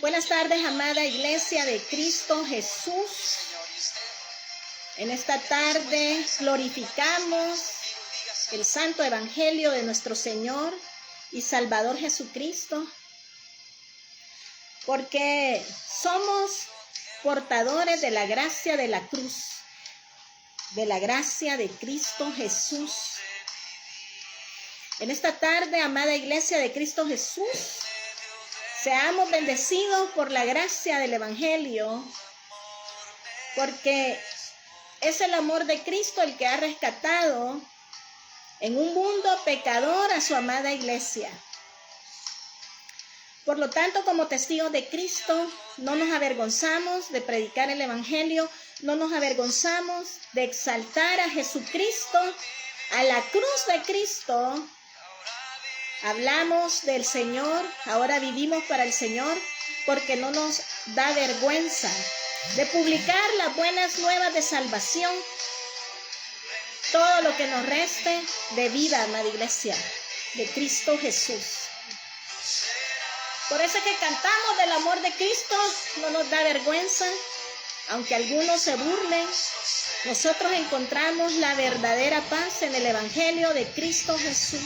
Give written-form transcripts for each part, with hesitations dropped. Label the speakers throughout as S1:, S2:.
S1: Buenas tardes, amada Iglesia de Cristo Jesús. En esta tarde glorificamos el Santo Evangelio de nuestro Señor y Salvador Jesucristo, porque somos portadores de la gracia de la cruz, de la gracia de Cristo Jesús. En esta tarde, amada Iglesia de Cristo Jesús, seamos bendecidos por la gracia del Evangelio, porque es el amor de Cristo el que ha rescatado en un mundo pecador a su amada Iglesia. Por lo tanto, como testigos de Cristo, no nos avergonzamos de predicar el Evangelio, no nos avergonzamos de exaltar a Jesucristo, a la cruz de Cristo. Hablamos del Señor, ahora vivimos para el Señor, porque no nos da vergüenza de publicar las buenas nuevas de salvación, todo lo que nos reste de vida, amada Iglesia, de Cristo Jesús. Por eso es que cantamos del amor de Cristo, no nos da vergüenza, aunque algunos se burlen. Nosotros encontramos la verdadera paz en el Evangelio de Cristo Jesús.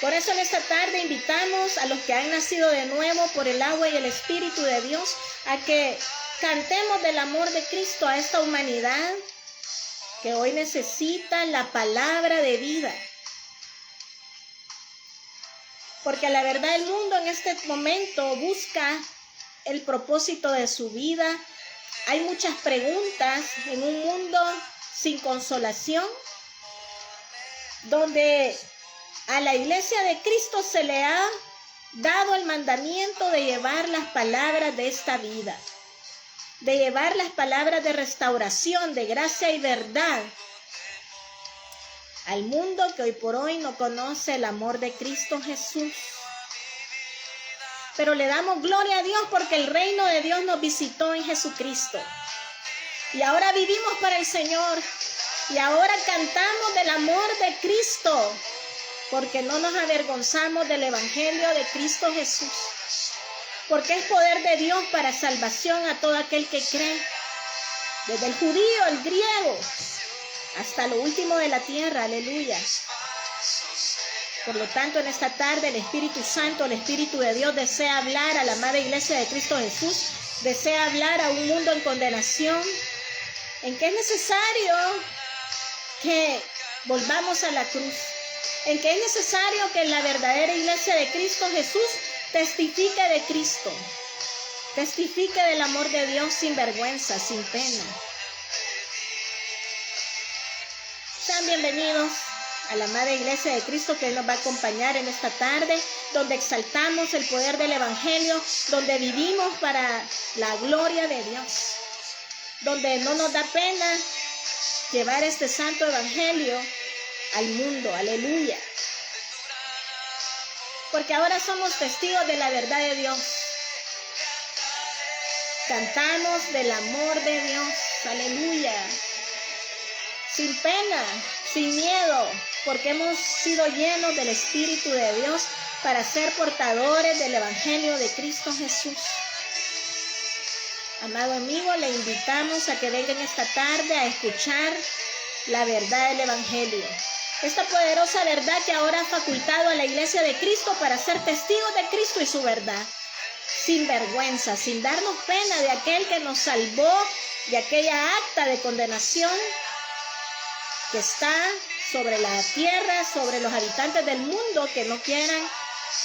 S1: Por eso en esta tarde invitamos a los que han nacido de nuevo por el agua y el Espíritu de Dios a que cantemos del amor de Cristo a esta humanidad que hoy necesita la palabra de vida. Porque la verdad el mundo en este momento busca el propósito de su vida. Hay muchas preguntas en un mundo sin consolación, donde a la Iglesia de Cristo se le ha dado el mandamiento de llevar las palabras de esta vida, de llevar las palabras de restauración, de gracia y verdad al mundo que hoy por hoy no conoce el amor de Cristo Jesús. Pero le damos gloria a Dios porque el reino de Dios nos visitó en Jesucristo. Y ahora vivimos para el Señor. Y ahora cantamos del amor de Cristo, porque no nos avergonzamos del Evangelio de Cristo Jesús. Porque es poder de Dios para salvación a todo aquel que cree. Desde el judío, el griego, hasta lo último de la tierra, aleluya. Por lo tanto, en esta tarde el Espíritu Santo, el Espíritu de Dios desea hablar a la amada Iglesia de Cristo Jesús, desea hablar a un mundo en condenación, en que es necesario que volvamos a la cruz, en que es necesario que la verdadera Iglesia de Cristo Jesús testifique de Cristo, testifique del amor de Dios sin vergüenza, sin pena. Sean bienvenidos a la amada Iglesia de Cristo que nos va a acompañar en esta tarde, donde exaltamos el poder del Evangelio, donde vivimos para la gloria de Dios, donde no nos da pena llevar este santo Evangelio al mundo, aleluya. Porque ahora somos testigos de la verdad de Dios. Cantamos del amor de Dios, aleluya. Sin pena, sin miedo, porque hemos sido llenos del Espíritu de Dios para ser portadores del Evangelio de Cristo Jesús. Amado amigo, le invitamos a que vengan esta tarde a escuchar la verdad del Evangelio. Esta poderosa verdad que ahora ha facultado a la Iglesia de Cristo para ser testigos de Cristo y su verdad. Sin vergüenza, sin darnos pena de aquel que nos salvó de aquella acta de condenación que está sobre la tierra, sobre los habitantes del mundo que no quieran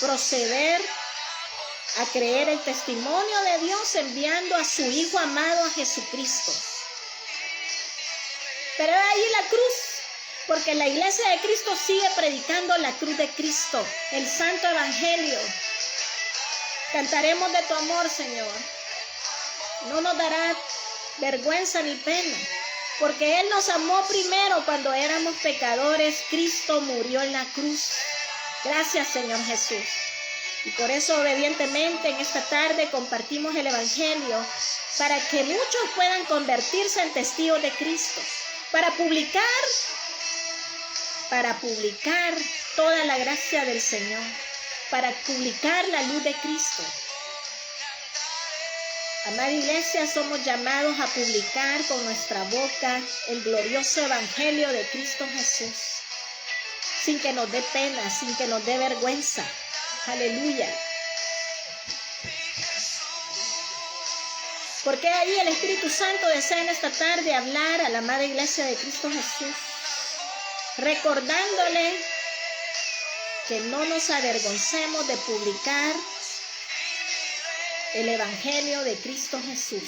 S1: proceder a creer el testimonio de Dios enviando a su Hijo amado a Jesucristo. Pero ahí la cruz, porque la Iglesia de Cristo sigue predicando la cruz de Cristo, el Santo Evangelio. Cantaremos de tu amor, Señor. No nos dará vergüenza ni pena, porque Él nos amó primero cuando éramos pecadores. Cristo murió en la cruz. Gracias, Señor Jesús. Y por eso obedientemente en esta tarde compartimos el Evangelio para que muchos puedan convertirse en testigos de Cristo, para publicar toda la gracia del Señor, para publicar la luz de Cristo. Amada iglesia, somos llamados a publicar con nuestra boca el glorioso evangelio de Cristo Jesús, sin que nos dé pena, sin que nos dé vergüenza. Aleluya. Porque ahí el Espíritu Santo desea en esta tarde hablar a la amada iglesia de Cristo Jesús, recordándole que no nos avergoncemos de publicar el evangelio de Cristo Jesús.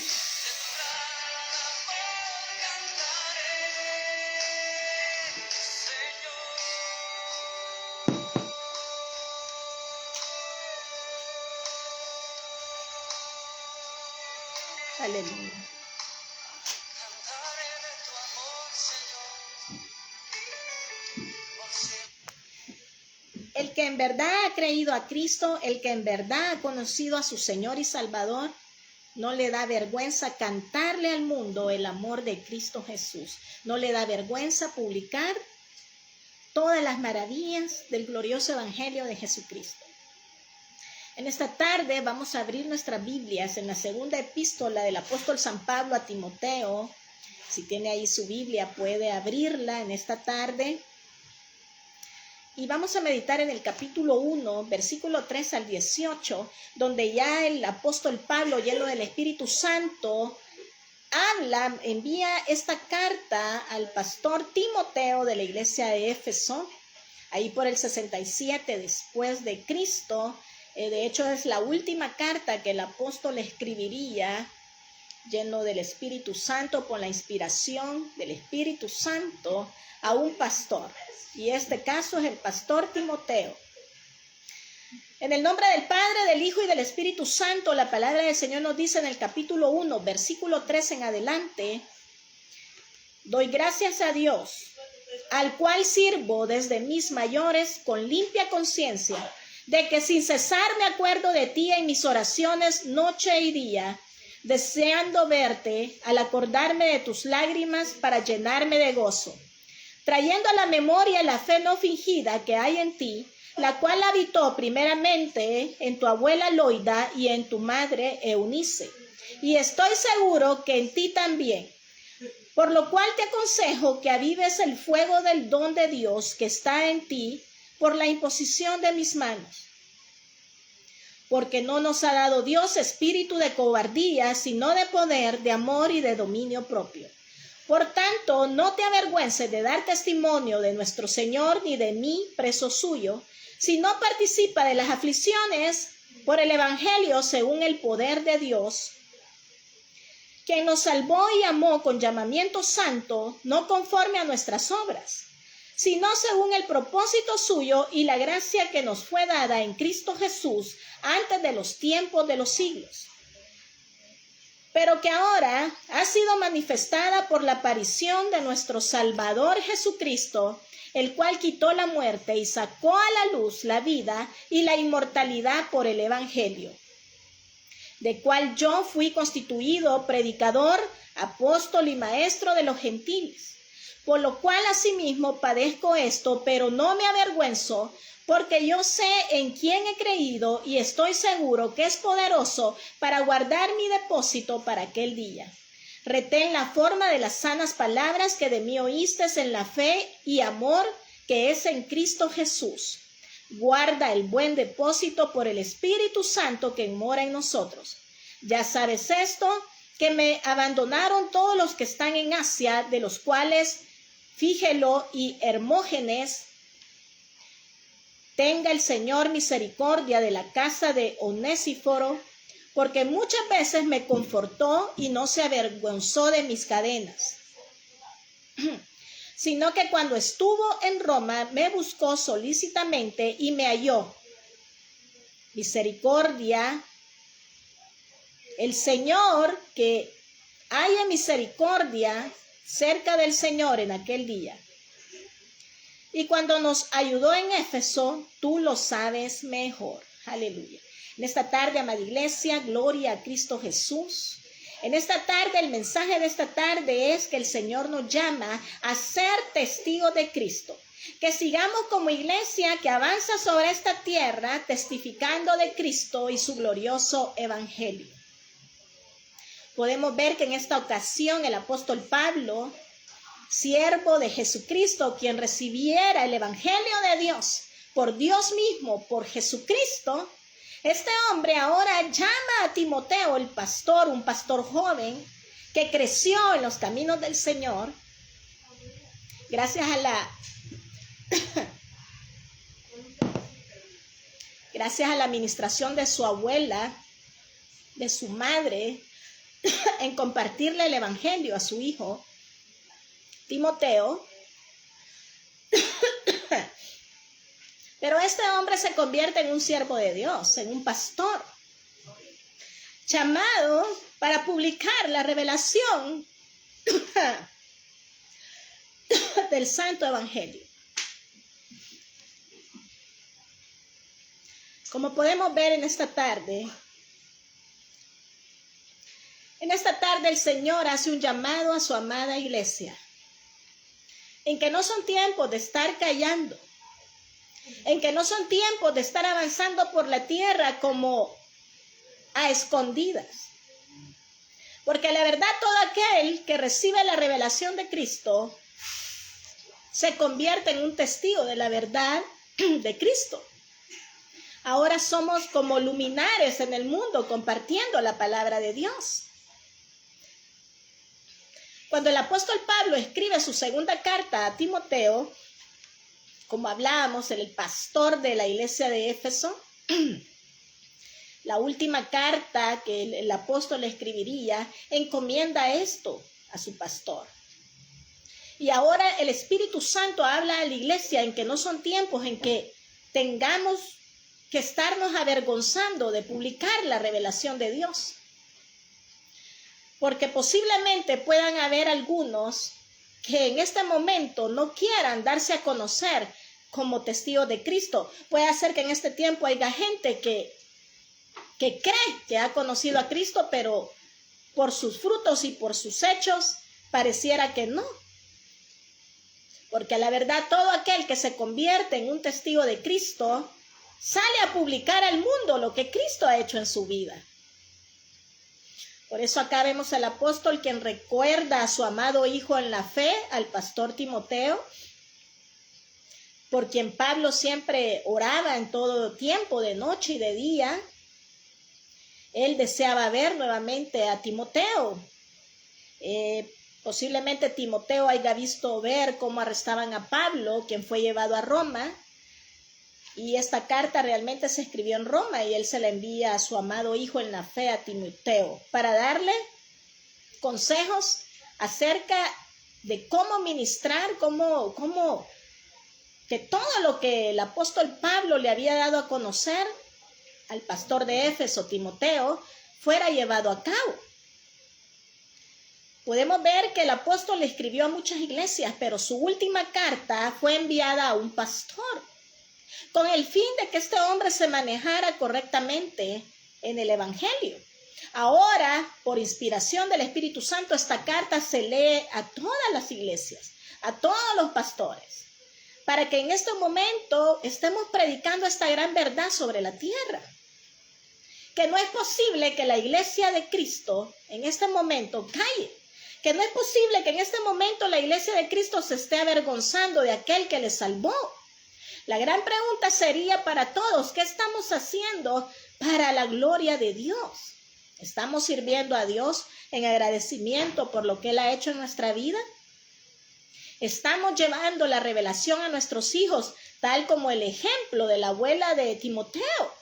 S1: Aleluya. El que en verdad ha creído a Cristo, el que en verdad ha conocido a su Señor y Salvador, no le da vergüenza cantarle al mundo el amor de Cristo Jesús. No le da vergüenza publicar todas las maravillas del glorioso evangelio de Jesucristo. En esta tarde vamos a abrir nuestras Biblias en la segunda epístola del apóstol San Pablo a Timoteo. Si tiene ahí su Biblia, puede abrirla en esta tarde. Y vamos a meditar en el capítulo 1, versículo 3 al 18, donde ya el apóstol Pablo, lleno del Espíritu Santo, envía esta carta al pastor Timoteo de la iglesia de Éfeso, ahí por el 67 después de Cristo. De hecho, es la última carta que el apóstol escribiría, lleno del Espíritu Santo, por la inspiración del Espíritu Santo, a un pastor. Y este caso es el pastor Timoteo. En el nombre del Padre, del Hijo y del Espíritu Santo, la palabra del Señor nos dice en el capítulo 1, versículo 3 en adelante: doy gracias a Dios, al cual sirvo desde mis mayores con limpia conciencia, de que sin cesar me acuerdo de ti en mis oraciones noche y día, deseando verte al acordarme de tus lágrimas para llenarme de gozo, trayendo a la memoria la fe no fingida que hay en ti, la cual habitó primeramente en tu abuela Loida y en tu madre Eunice, y estoy seguro que en ti también. Por lo cual te aconsejo que avives el fuego del don de Dios que está en ti por la imposición de mis manos. Porque no nos ha dado Dios espíritu de cobardía, sino de poder, de amor y de dominio propio. Por tanto, no te avergüences de dar testimonio de nuestro Señor ni de mí, preso suyo, sino participa de las aflicciones por el evangelio según el poder de Dios, quien nos salvó y amó con llamamiento santo, no conforme a nuestras obras, sino según el propósito suyo y la gracia que nos fue dada en Cristo Jesús antes de los tiempos de los siglos, pero que ahora ha sido manifestada por la aparición de nuestro Salvador Jesucristo, el cual quitó la muerte y sacó a la luz la vida y la inmortalidad por el evangelio, de cual yo fui constituido predicador, apóstol y maestro de los gentiles. Por lo cual asimismo padezco esto, pero no me avergüenzo, porque yo sé en quién he creído y estoy seguro que es poderoso para guardar mi depósito para aquel día. Retén la forma de las sanas palabras que de mí oíste en la fe y amor que es en Cristo Jesús. Guarda el buen depósito por el Espíritu Santo que mora en nosotros. Ya sabes esto, que me abandonaron todos los que están en Asia, de los cuales Fígelo y Hermógenes, tenga el Señor misericordia de la casa de Onesíforo, porque muchas veces me confortó y no se avergonzó de mis cadenas, sino que cuando estuvo en Roma me buscó solícitamente y me halló. Misericordia, el Señor, que haya misericordia cerca del Señor en aquel día. Y cuando nos ayudó en Éfeso, tú lo sabes mejor. Aleluya. En esta tarde, amada iglesia, gloria a Cristo Jesús. En esta tarde, el mensaje de esta tarde es que el Señor nos llama a ser testigos de Cristo. que sigamos como iglesia que avanza sobre esta tierra testificando de Cristo y su glorioso evangelio. Podemos ver que en esta ocasión el apóstol Pablo, siervo de Jesucristo, quien recibiera el evangelio de Dios por Dios mismo, por Jesucristo, este hombre ahora llama a Timoteo, el pastor, un pastor joven que creció en los caminos del Señor, gracias a la administración de su abuela, de su madre, en compartirle el evangelio a su hijo Timoteo. Pero este hombre se convierte en un siervo de Dios, en un pastor, llamado para publicar la revelación del Santo Evangelio. Como podemos ver en esta tarde el Señor hace un llamado a su amada iglesia, en que no son tiempos de estar callando, en que no son tiempos de estar avanzando por la tierra como a escondidas. Porque la verdad, todo aquel que recibe la revelación de Cristo se convierte en un testigo de la verdad de Cristo. Ahora somos como luminares en el mundo compartiendo la palabra de Dios. Cuando el apóstol Pablo escribe su segunda carta a Timoteo, como hablábamos, el pastor de la iglesia de Éfeso, la última carta que el apóstol escribiría, encomienda esto a su pastor. Y ahora el Espíritu Santo habla a la iglesia en que no son tiempos en que tengamos que estarnos avergonzando de publicar la revelación de Dios. Porque posiblemente puedan haber algunos que en este momento no quieran darse a conocer como testigos de Cristo. Puede ser que en este tiempo haya gente que cree que ha conocido a Cristo, pero por sus frutos y por sus hechos pareciera que no. Porque la verdad, todo aquel que se convierte en un testigo de Cristo sale a publicar al mundo lo que Cristo ha hecho en su vida. Por eso acá vemos al apóstol quien recuerda a su amado hijo en la fe, al pastor Timoteo, por quien Pablo siempre oraba en todo tiempo, de noche y de día. Él deseaba ver nuevamente a Timoteo. Posiblemente Timoteo haya visto ver cómo arrestaban a Pablo, quien fue llevado a Roma. Y esta carta realmente se escribió en Roma y él se la envía a su amado hijo en la fe, a Timoteo, para darle consejos acerca de cómo ministrar, cómo que todo lo que el apóstol Pablo le había dado a conocer al pastor de Éfeso, Timoteo, fuera llevado a cabo. Podemos ver que el apóstol le escribió a muchas iglesias, pero su última carta fue enviada a un pastor, con el fin de que este hombre se manejara correctamente en el evangelio. Ahora, por inspiración del Espíritu Santo, esta carta se lee a todas las iglesias, a todos los pastores, para que en este momento estemos predicando esta gran verdad sobre la tierra. Que no es posible que la iglesia de Cristo en este momento calle. Que no es posible que en este momento la iglesia de Cristo se esté avergonzando de aquel que le salvó. La gran pregunta sería para todos, ¿qué estamos haciendo para la gloria de Dios? ¿Estamos sirviendo a Dios en agradecimiento por lo que Él ha hecho en nuestra vida? ¿Estamos llevando la revelación a nuestros hijos, tal como el ejemplo de la abuela de Timoteo,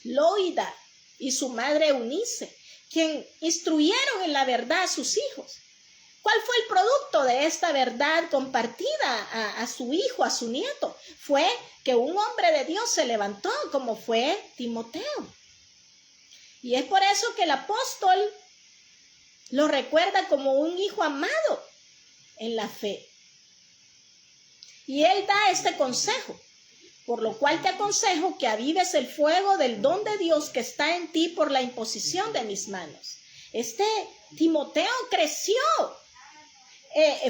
S1: Loida, y su madre Eunice, quien instruyeron en la verdad a sus hijos? ¿Cuál fue el producto de esta verdad compartida a su hijo, a su nieto? Fue que un hombre de Dios se levantó, como fue Timoteo. Y es por eso que el apóstol lo recuerda como un hijo amado en la fe. Y él da este consejo, por lo cual te aconsejo que avives el fuego del don de Dios que está en ti por la imposición de mis manos. Este Timoteo creció.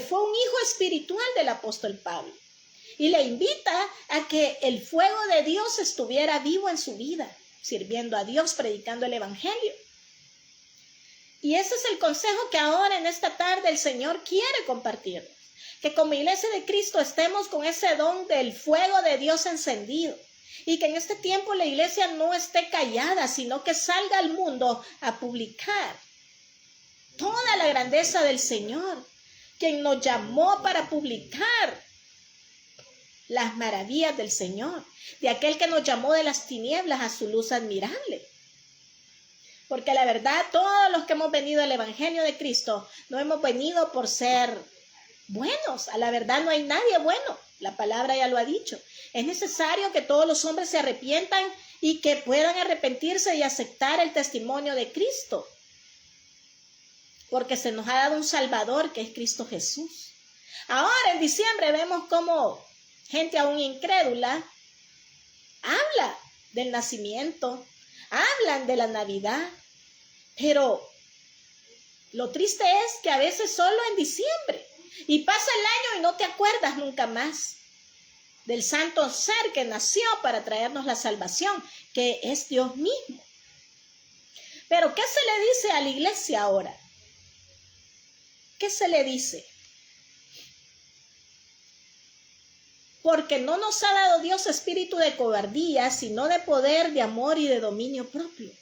S1: Fue un hijo espiritual del apóstol Pablo. y le invita a que el fuego de Dios estuviera vivo en su vida, sirviendo a Dios, predicando el evangelio. Y ese es el consejo que ahora en esta tarde el Señor quiere compartir. Que como iglesia de Cristo estemos con ese don del fuego de Dios encendido. Y que en este tiempo la iglesia no esté callada, sino que salga al mundo a publicar toda la grandeza del Señor, quien nos llamó para publicar las maravillas del Señor, de aquel que nos llamó de las tinieblas a su luz admirable. Porque la verdad, todos los que hemos venido al Evangelio de Cristo, no hemos venido por ser buenos. A la verdad no hay nadie bueno. La palabra ya lo ha dicho. Es necesario que todos los hombres se arrepientan y que puedan arrepentirse y aceptar el testimonio de Cristo. Porque se nos ha dado un Salvador que es Cristo Jesús. Ahora en diciembre vemos cómo gente aún incrédula habla del nacimiento, hablan de la Navidad, pero lo triste es que a veces solo en diciembre y pasa el año y no te acuerdas nunca más del santo ser que nació para traernos la salvación, que es Dios mismo. Pero ¿qué se le dice a la iglesia ahora? ¿Qué se le dice? Porque no nos ha dado Dios espíritu de cobardía, sino de poder, de amor y de dominio propio.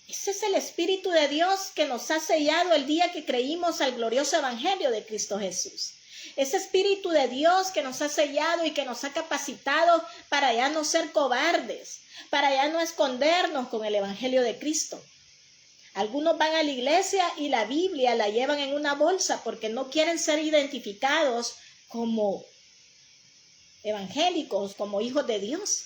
S1: Ese es el Espíritu de Dios que nos ha sellado el día que creímos al glorioso Evangelio de Cristo Jesús. Ese Espíritu de Dios que nos ha sellado y que nos ha capacitado para ya no ser cobardes, para ya no escondernos con el Evangelio de Cristo. Algunos van a la iglesia y la Biblia la llevan en una bolsa porque no quieren ser identificados como evangélicos, como hijos de Dios.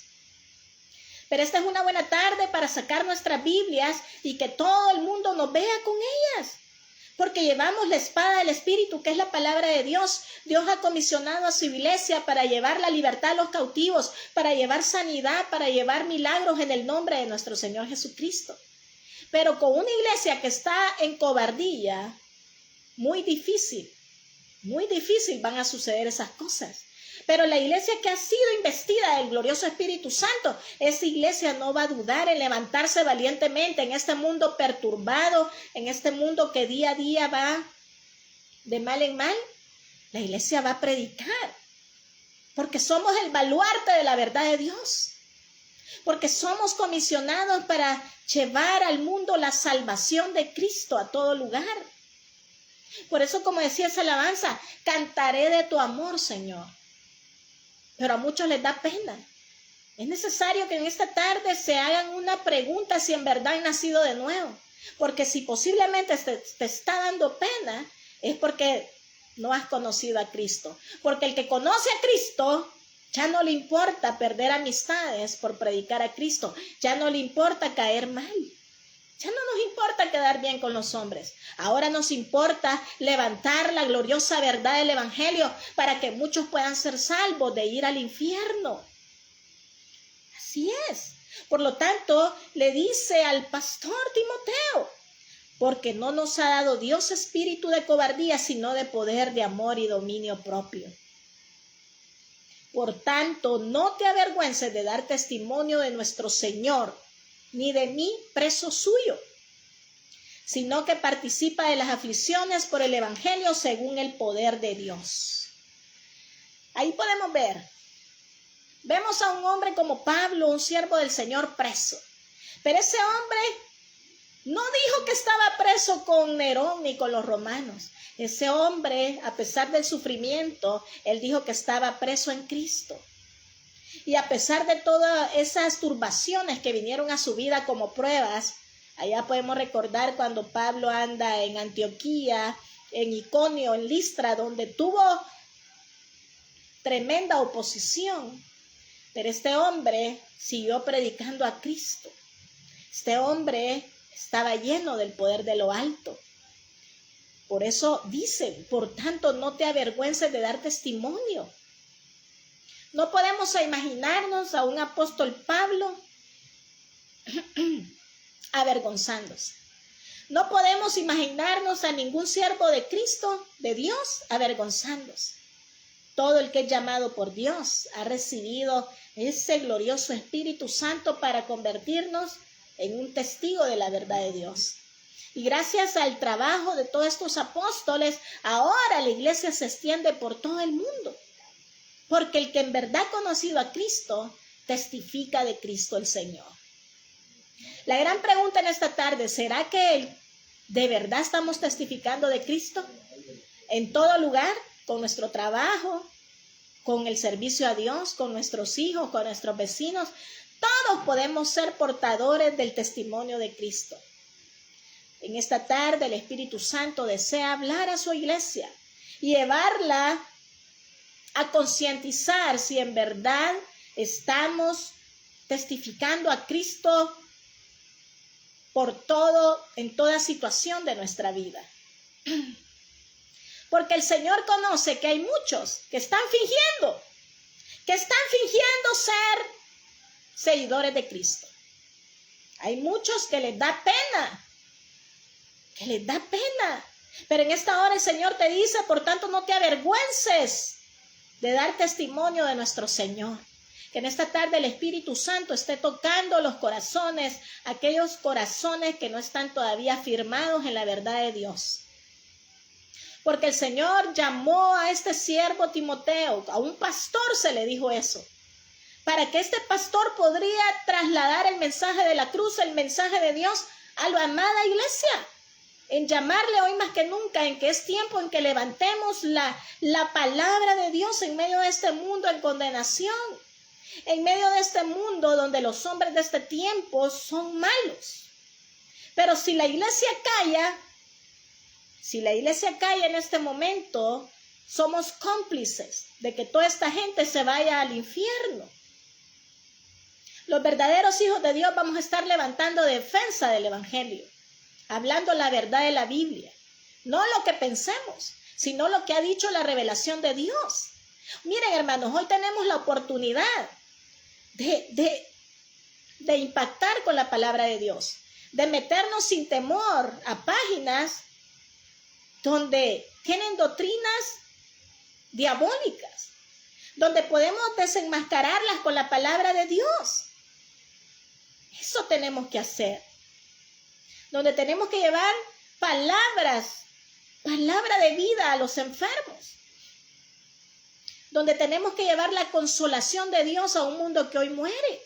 S1: Pero esta es una buena tarde para sacar nuestras Biblias y que todo el mundo nos vea con ellas. Porque llevamos la espada del Espíritu, que es la palabra de Dios. Dios ha comisionado a su iglesia para llevar la libertad a los cautivos, para llevar sanidad, para llevar milagros en el nombre de nuestro Señor Jesucristo. Pero con una iglesia que está en cobardía, muy difícil van a suceder esas cosas. Pero la iglesia que ha sido investida del glorioso Espíritu Santo, esa iglesia no va a dudar en levantarse valientemente en este mundo perturbado, en este mundo que día a día va de mal en mal. La iglesia va a predicar, porque somos el baluarte de la verdad de Dios, porque somos comisionados para llevar al mundo la salvación de Cristo a todo lugar. Por eso, como decía esa alabanza, cantaré de tu amor, Señor. Pero a muchos les da pena. Es necesario que en esta tarde se hagan una pregunta si en verdad han nacido de nuevo. Porque si posiblemente te está dando pena, es porque no has conocido a Cristo. Porque el que conoce a Cristo, ya no le importa perder amistades por predicar a Cristo. Ya no le importa caer mal. Ya no nos importa quedar bien con los hombres. Ahora nos importa levantar la gloriosa verdad del Evangelio para que muchos puedan ser salvos de ir al infierno. Así es. Por lo tanto, le dice al pastor Timoteo, porque no nos ha dado Dios espíritu de cobardía, sino de poder, de amor y dominio propio. Por tanto, no te avergüences de dar testimonio de nuestro Señor, ni de mí, preso suyo, sino que participa de las aflicciones por el Evangelio según el poder de Dios. Ahí podemos vemos a un hombre como Pablo, un siervo del Señor preso, pero ese hombre no dijo que estaba preso con Nerón ni con los romanos. Ese hombre, a pesar del sufrimiento, él dijo que estaba preso en Cristo. Y a pesar de todas esas turbaciones que vinieron a su vida como pruebas, allá podemos recordar cuando Pablo anda en Antioquía, en Iconio, en Listra, donde tuvo tremenda oposición. Pero este hombre siguió predicando a Cristo. Este hombre estaba lleno del poder de lo alto. Por eso dice, por tanto, no te avergüences de dar testimonio. No podemos imaginarnos a un apóstol Pablo avergonzándose. No podemos imaginarnos a ningún siervo de Cristo, de Dios, avergonzándose. Todo el que es llamado por Dios ha recibido ese glorioso Espíritu Santo para convertirnos en un testigo de la verdad de Dios. Y gracias al trabajo de todos estos apóstoles, ahora la iglesia se extiende por todo el mundo. Porque el que en verdad ha conocido a Cristo, testifica de Cristo el Señor. La gran pregunta en esta tarde, ¿será que de verdad estamos testificando de Cristo? En todo lugar, con nuestro trabajo, con el servicio a Dios, con nuestros hijos, con nuestros vecinos, todos podemos ser portadores del testimonio de Cristo. En esta tarde el Espíritu Santo desea hablar a su iglesia y llevarla a concientizar si en verdad estamos testificando a Cristo en toda situación de nuestra vida. Porque el Señor conoce que hay muchos que están fingiendo ser seguidores de Cristo. Hay muchos que les da pena, Pero en esta hora el Señor te dice, por tanto, no te avergüences de dar testimonio de nuestro Señor. Que en esta tarde el Espíritu Santo esté tocando los corazones, aquellos corazones que no están todavía firmados en la verdad de Dios. Porque el Señor llamó a este siervo Timoteo, a un pastor se le dijo eso, para que este pastor podría trasladar el mensaje de la cruz, el mensaje de Dios a la amada iglesia. En llamarle hoy más que nunca, en que es tiempo en que levantemos la palabra de Dios en medio de este mundo en condenación, en medio de este mundo donde los hombres de este tiempo son malos. Pero si la iglesia calla en este momento, somos cómplices de que toda esta gente se vaya al infierno. Los verdaderos hijos de Dios vamos a estar levantando defensa del evangelio, hablando la verdad de la Biblia, no lo que pensemos, sino lo que ha dicho la revelación de Dios. Miren, hermanos, hoy tenemos la oportunidad de impactar con la palabra de Dios, de meternos sin temor a páginas donde tienen doctrinas diabólicas, donde podemos desenmascararlas con la palabra de Dios. Eso tenemos que hacer. Donde tenemos que llevar palabra de vida a los enfermos. Donde tenemos que llevar la consolación de Dios a un mundo que hoy muere.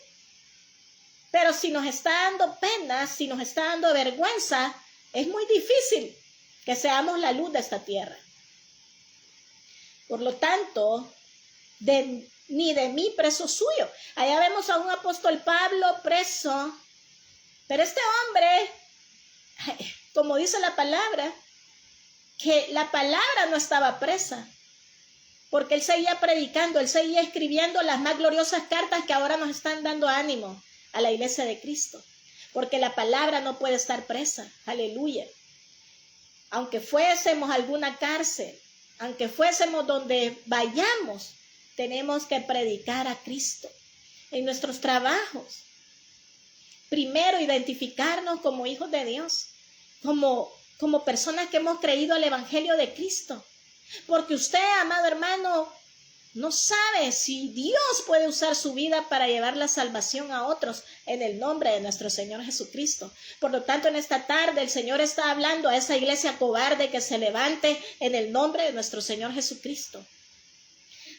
S1: Pero si nos está dando pena, si nos está dando vergüenza, es muy difícil que seamos la luz de esta tierra. Por lo tanto, ni de mí preso suyo. Allá vemos a un apóstol Pablo preso, pero este hombre, como dice la palabra, que la palabra no estaba presa, porque él seguía predicando, él seguía escribiendo las más gloriosas cartas que ahora nos están dando ánimo a la iglesia de Cristo, porque la palabra no puede estar presa. Aleluya. Aunque fuésemos a alguna cárcel, aunque fuésemos donde vayamos, tenemos que predicar a Cristo en nuestros trabajos. Primero, identificarnos como hijos de Dios, como personas que hemos creído al Evangelio de Cristo. Porque usted, amado hermano, no sabe si Dios puede usar su vida para llevar la salvación a otros en el nombre de nuestro Señor Jesucristo. Por lo tanto, en esta tarde el Señor está hablando a esa iglesia cobarde que se levante en el nombre de nuestro Señor Jesucristo.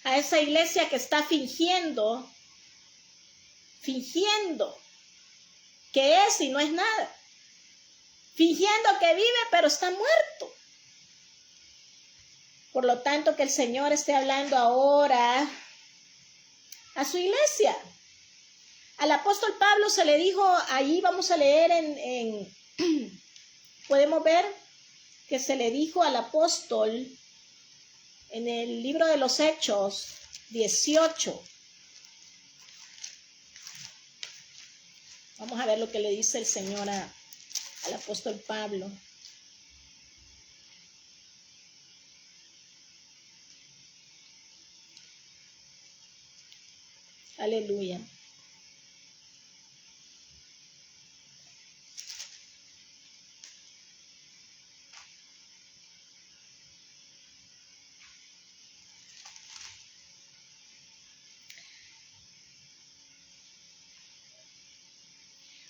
S1: A esa iglesia que está fingiendo que es y no es nada. Fingiendo que vive, pero está muerto. Por lo tanto, que el Señor esté hablando ahora a su iglesia. Al apóstol Pablo se le dijo, ahí vamos a leer podemos ver que se le dijo al apóstol en el libro de los Hechos 18. Vamos a ver lo que le dice el Señor al apóstol Pablo. Aleluya.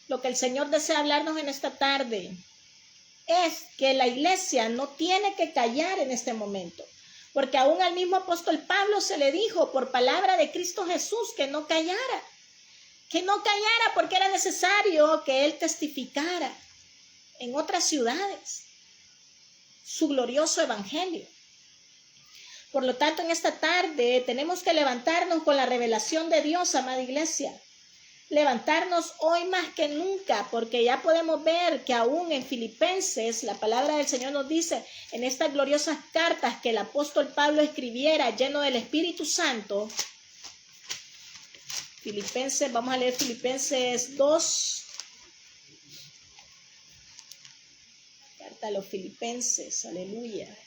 S1: Lo que el Señor desea hablarnos en esta tarde es que la iglesia no tiene que callar en este momento, porque aún al mismo apóstol Pablo se le dijo por palabra de Cristo Jesús que no callara, porque era necesario que él testificara en otras ciudades su glorioso evangelio. Por lo tanto, en esta tarde tenemos que levantarnos con la revelación de Dios, amada iglesia. Levantarnos hoy más que nunca, porque ya podemos ver que aún en Filipenses, la palabra del Señor nos dice, en estas gloriosas cartas que el apóstol Pablo escribiera lleno del Espíritu Santo. Filipenses, vamos a leer Filipenses 2. Carta a los Filipenses, aleluya.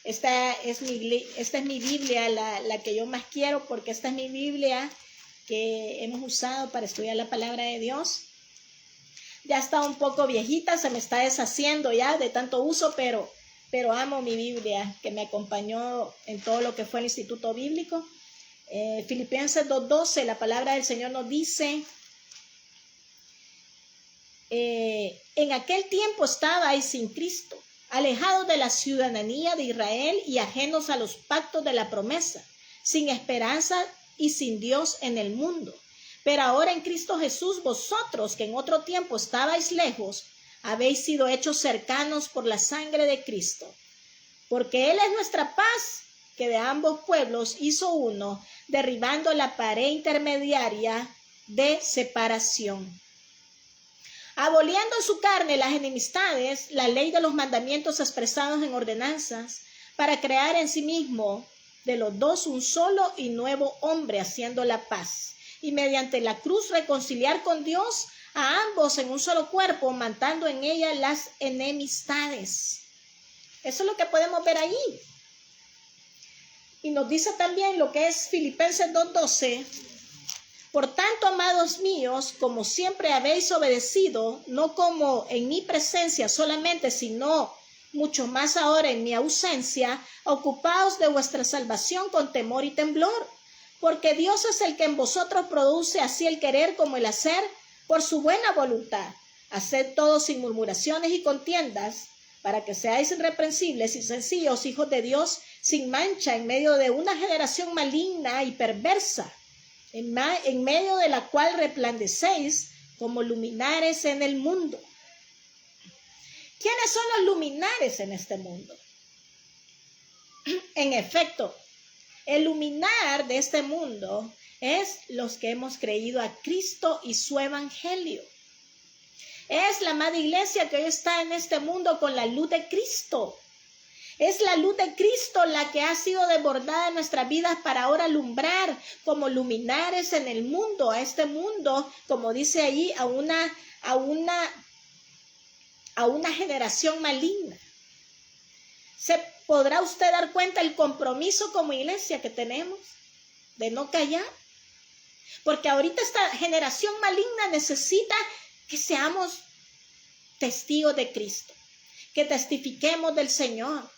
S1: Esta es mi Biblia, la que yo más quiero, porque esta es mi Biblia que hemos usado para estudiar la palabra de Dios. Ya está un poco viejita, se me está deshaciendo ya de tanto uso, pero amo mi Biblia, que me acompañó en todo lo que fue el Instituto Bíblico. Filipenses 2:12, la palabra del Señor nos dice, en aquel tiempo estabais sin Cristo, alejados de la ciudadanía de Israel y ajenos a los pactos de la promesa, sin esperanza y sin Dios en el mundo. Pero ahora en Cristo Jesús, vosotros que en otro tiempo estabais lejos, habéis sido hechos cercanos por la sangre de Cristo. Porque Él es nuestra paz, que de ambos pueblos hizo uno, derribando la pared intermediaria de separación. Aboliendo en su carne las enemistades, la ley de los mandamientos expresados en ordenanzas, para crear en sí mismo de los dos un solo y nuevo hombre, haciendo la paz, y mediante la cruz reconciliar con Dios a ambos en un solo cuerpo, matando en ella las enemistades. Eso es lo que podemos ver ahí. Y nos dice también lo que es Filipenses 2:12. Por tanto, amados míos, como siempre habéis obedecido, no como en mi presencia solamente, sino mucho más ahora en mi ausencia, ocupaos de vuestra salvación con temor y temblor, porque Dios es el que en vosotros produce así el querer como el hacer por su buena voluntad. Haced todo sin murmuraciones y contiendas, para que seáis irreprensibles y sencillos hijos de Dios, sin mancha en medio de una generación maligna y perversa, en medio de la cual resplandecéis como luminares en el mundo. ¿Quiénes son los luminares en este mundo? En efecto, el luminar de este mundo es los que hemos creído a Cristo y su evangelio. Es la amada iglesia que hoy está en este mundo con la luz de Cristo. Es la luz de Cristo la que ha sido desbordada en nuestras vidas para ahora alumbrar como luminares en el mundo, a este mundo, como dice allí, a una generación maligna. ¿Se podrá usted dar cuenta el compromiso como iglesia que tenemos de no callar? Porque ahorita esta generación maligna necesita que seamos testigos de Cristo, que testifiquemos del Señor,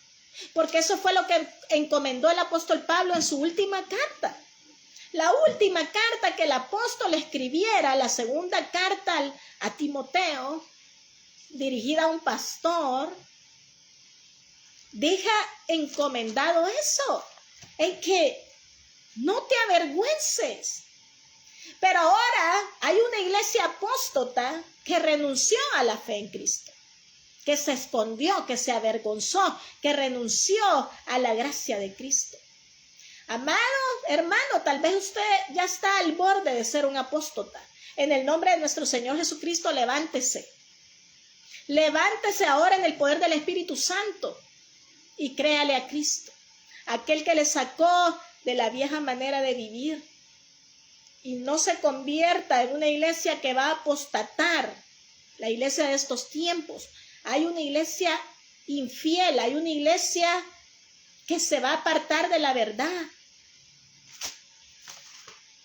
S1: porque eso fue lo que encomendó el apóstol Pablo en su última carta. La última carta que el apóstol escribiera, la segunda carta a Timoteo, dirigida a un pastor, deja encomendado eso, en que no te avergüences. Pero ahora hay una iglesia apóstata que renunció a la fe en Cristo, que se escondió, que se avergonzó, que renunció a la gracia de Cristo. Amado hermano, tal vez usted ya está al borde de ser un apóstata. En el nombre de nuestro Señor Jesucristo, levántese. Levántese ahora en el poder del Espíritu Santo y créale a Cristo, aquel que le sacó de la vieja manera de vivir. Y no se convierta en una iglesia que va a apostatar, la iglesia de estos tiempos. Hay una iglesia infiel, hay una iglesia que se va a apartar de la verdad.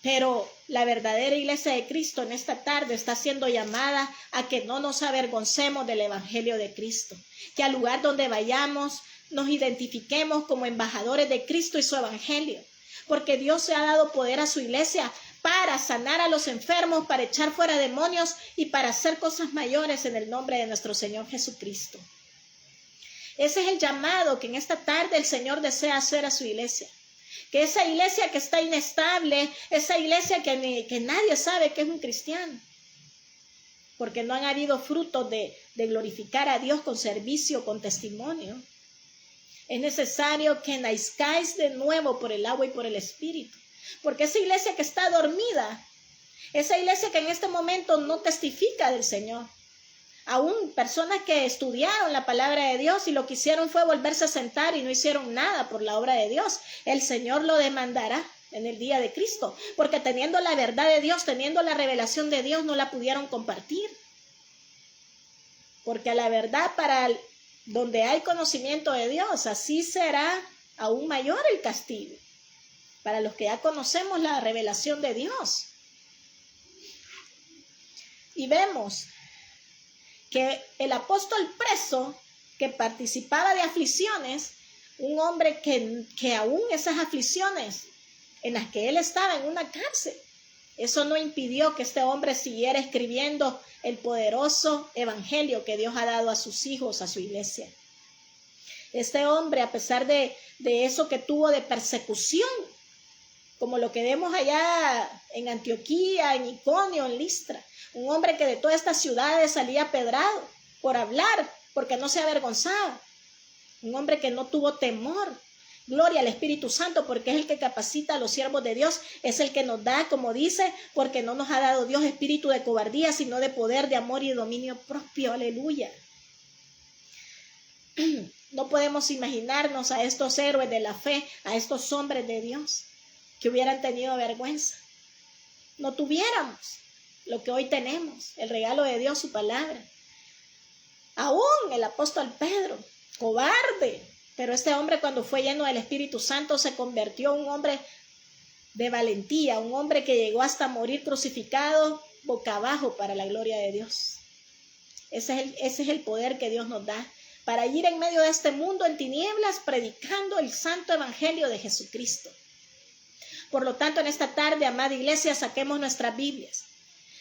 S1: Pero la verdadera iglesia de Cristo en esta tarde está siendo llamada a que no nos avergoncemos del evangelio de Cristo. Que al lugar donde vayamos nos identifiquemos como embajadores de Cristo y su evangelio. Porque Dios se ha dado poder a su iglesia para sanar a los enfermos, para echar fuera demonios y para hacer cosas mayores en el nombre de nuestro Señor Jesucristo. Ese es el llamado que en esta tarde el Señor desea hacer a su iglesia. Que esa iglesia que está inestable, esa iglesia que nadie sabe que es un cristiano, porque no han habido frutos de glorificar a Dios con servicio, con testimonio. Es necesario que nazcáis de nuevo por el agua y por el Espíritu. Porque esa iglesia que está dormida, esa iglesia que en este momento no testifica del Señor, aún personas que estudiaron la palabra de Dios y lo que hicieron fue volverse a sentar y no hicieron nada por la obra de Dios, el Señor lo demandará en el día de Cristo, porque teniendo la verdad de Dios, teniendo la revelación de Dios, no la pudieron compartir. Porque a la verdad, donde hay conocimiento de Dios, así será aún mayor el castigo. Para los que ya conocemos la revelación de Dios. Y vemos que el apóstol preso, que participaba de aflicciones, un hombre que aún esas aflicciones en las que él estaba en una cárcel, eso no impidió que este hombre siguiera escribiendo el poderoso evangelio que Dios ha dado a sus hijos, a su iglesia. Este hombre, a pesar de eso que tuvo de persecución, como lo que vemos allá en Antioquía, en Iconio, en Listra, un hombre que de todas estas ciudades salía pedrado por hablar, porque no se avergonzaba, un hombre que no tuvo temor. Gloria al Espíritu Santo, porque es el que capacita a los siervos de Dios, es el que nos da, como dice, porque no nos ha dado Dios espíritu de cobardía, sino de poder, de amor y de dominio propio. Aleluya. No podemos imaginarnos a estos héroes de la fe, a estos hombres de Dios, que hubieran tenido vergüenza. No tuviéramos lo que hoy tenemos, el regalo de Dios, su palabra. Aún el apóstol Pedro, cobarde, pero este hombre, cuando fue lleno del Espíritu Santo, se convirtió en un hombre de valentía, un hombre que llegó hasta morir crucificado boca abajo para la gloria de Dios. Ese es el poder que Dios nos da para ir en medio de este mundo en tinieblas predicando el santo evangelio de Jesucristo. Por lo tanto, en esta tarde, amada iglesia, saquemos nuestras Biblias.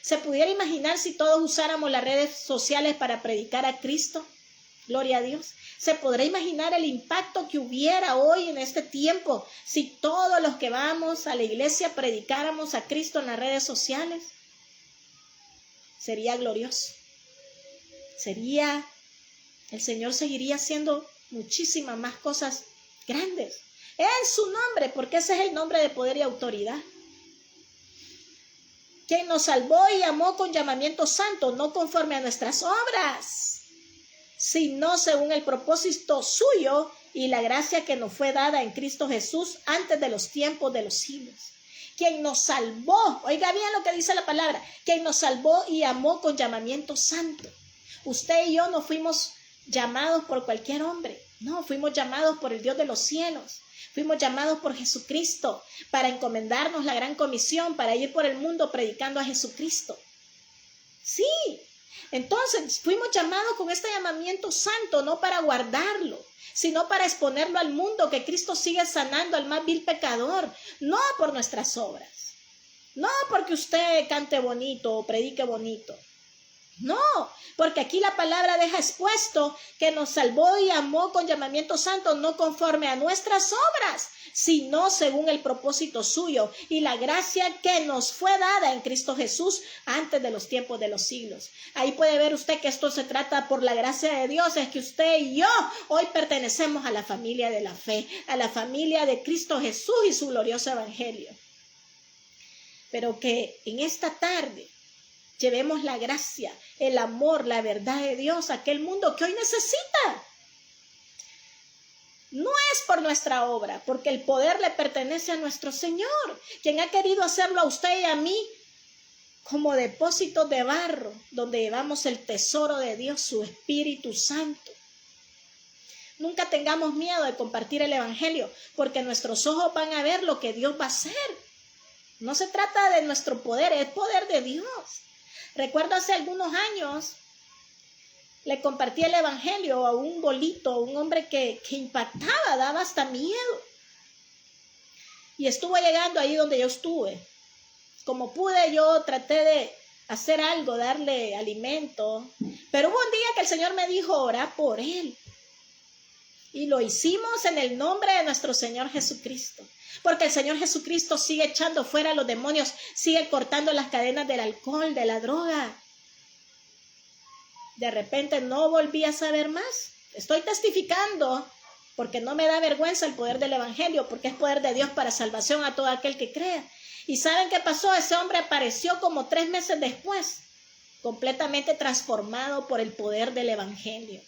S1: ¿Se pudiera imaginar si todos usáramos las redes sociales para predicar a Cristo? Gloria a Dios. ¿Se podrá imaginar el impacto que hubiera hoy en este tiempo si todos los que vamos a la iglesia predicáramos a Cristo en las redes sociales? Sería glorioso. El Señor seguiría haciendo muchísimas más cosas grandes en su nombre, porque ese es el nombre de poder y autoridad. Quien nos salvó y amó con llamamiento santo, no conforme a nuestras obras, sino según el propósito suyo y la gracia que nos fue dada en Cristo Jesús antes de los tiempos de los siglos. Quien nos salvó, oiga bien lo que dice la palabra, quien nos salvó y amó con llamamiento santo. Usted y yo no fuimos llamados por cualquier hombre, no, fuimos llamados por el Dios de los cielos. Fuimos llamados por Jesucristo para encomendarnos la gran comisión, para ir por el mundo predicando a Jesucristo. Sí, entonces fuimos llamados con este llamamiento santo, no para guardarlo, sino para exponerlo al mundo, que Cristo sigue sanando al más vil pecador, no por nuestras obras, no porque usted cante bonito o predique bonito. No, porque aquí la palabra deja expuesto que nos salvó y amó con llamamiento santo, no conforme a nuestras obras, sino según el propósito suyo y la gracia que nos fue dada en Cristo Jesús antes de los tiempos de los siglos. Ahí puede ver usted que esto se trata por la gracia de Dios, es que usted y yo hoy pertenecemos a la familia de la fe, a la familia de Cristo Jesús y su glorioso evangelio. Pero que en esta tarde llevemos la gracia, el amor, la verdad de Dios a aquel mundo que hoy necesita. No es por nuestra obra, porque el poder le pertenece a nuestro Señor, quien ha querido hacerlo a usted y a mí como depósitos de barro, donde llevamos el tesoro de Dios, su Espíritu Santo. Nunca tengamos miedo de compartir el evangelio, porque nuestros ojos van a ver lo que Dios va a hacer. No se trata de nuestro poder, es poder de Dios. Recuerdo hace algunos años, le compartí el evangelio a un bolito, un hombre que impactaba, daba hasta miedo. Y estuvo llegando ahí donde yo estuve. como pude yo traté de hacer algo, darle alimento, pero hubo un día que el Señor me dijo, ora por él. Y lo hicimos en el nombre de nuestro Señor Jesucristo. Porque el Señor Jesucristo sigue echando fuera a los demonios, sigue cortando las cadenas del alcohol, de la droga. De repente no volví a saber más. Estoy testificando porque no me da vergüenza el poder del evangelio, porque es poder de Dios para salvación a todo aquel que crea. ¿Y saben qué pasó? Ese hombre apareció como 3 meses después, completamente transformado por el poder del evangelio.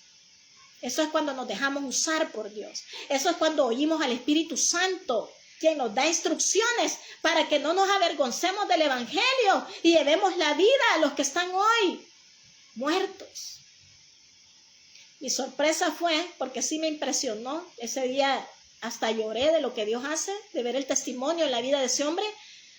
S1: Eso es cuando nos dejamos usar por Dios. Eso es cuando oímos al Espíritu Santo, quien nos da instrucciones para que no nos avergoncemos del evangelio y llevemos la vida a los que están hoy muertos. Mi sorpresa fue, porque sí me impresionó, ese día hasta lloré de lo que Dios hace, de ver el testimonio en la vida de ese hombre.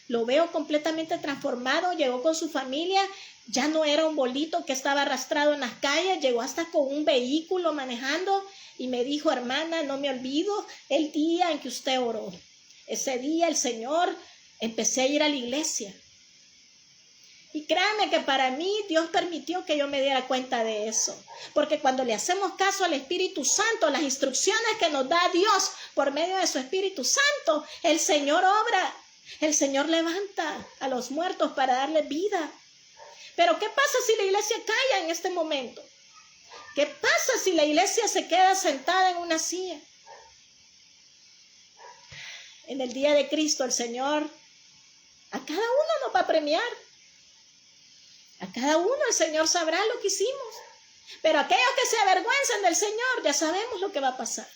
S1: Lo veo completamente transformado, llegó con su familia, ya no era un bolito que estaba arrastrado en las calles, llegó hasta con un vehículo manejando y me dijo, hermana, no me olvido el día en que usted oró. Ese día el Señor, empecé a ir a la iglesia. Y créanme que para mí Dios permitió que yo me diera cuenta de eso. Porque cuando le hacemos caso al Espíritu Santo, las instrucciones que nos da Dios por medio de su Espíritu Santo, el Señor obra. El Señor levanta a los muertos para darles vida. Pero ¿qué pasa si la iglesia calla en este momento? ¿Qué pasa si la iglesia se queda sentada en una silla? En el día de Cristo el Señor a cada uno nos va a premiar. A cada uno el Señor sabrá lo que hicimos. Pero aquellos que se avergüenzan del Señor, ya sabemos lo que va a pasar.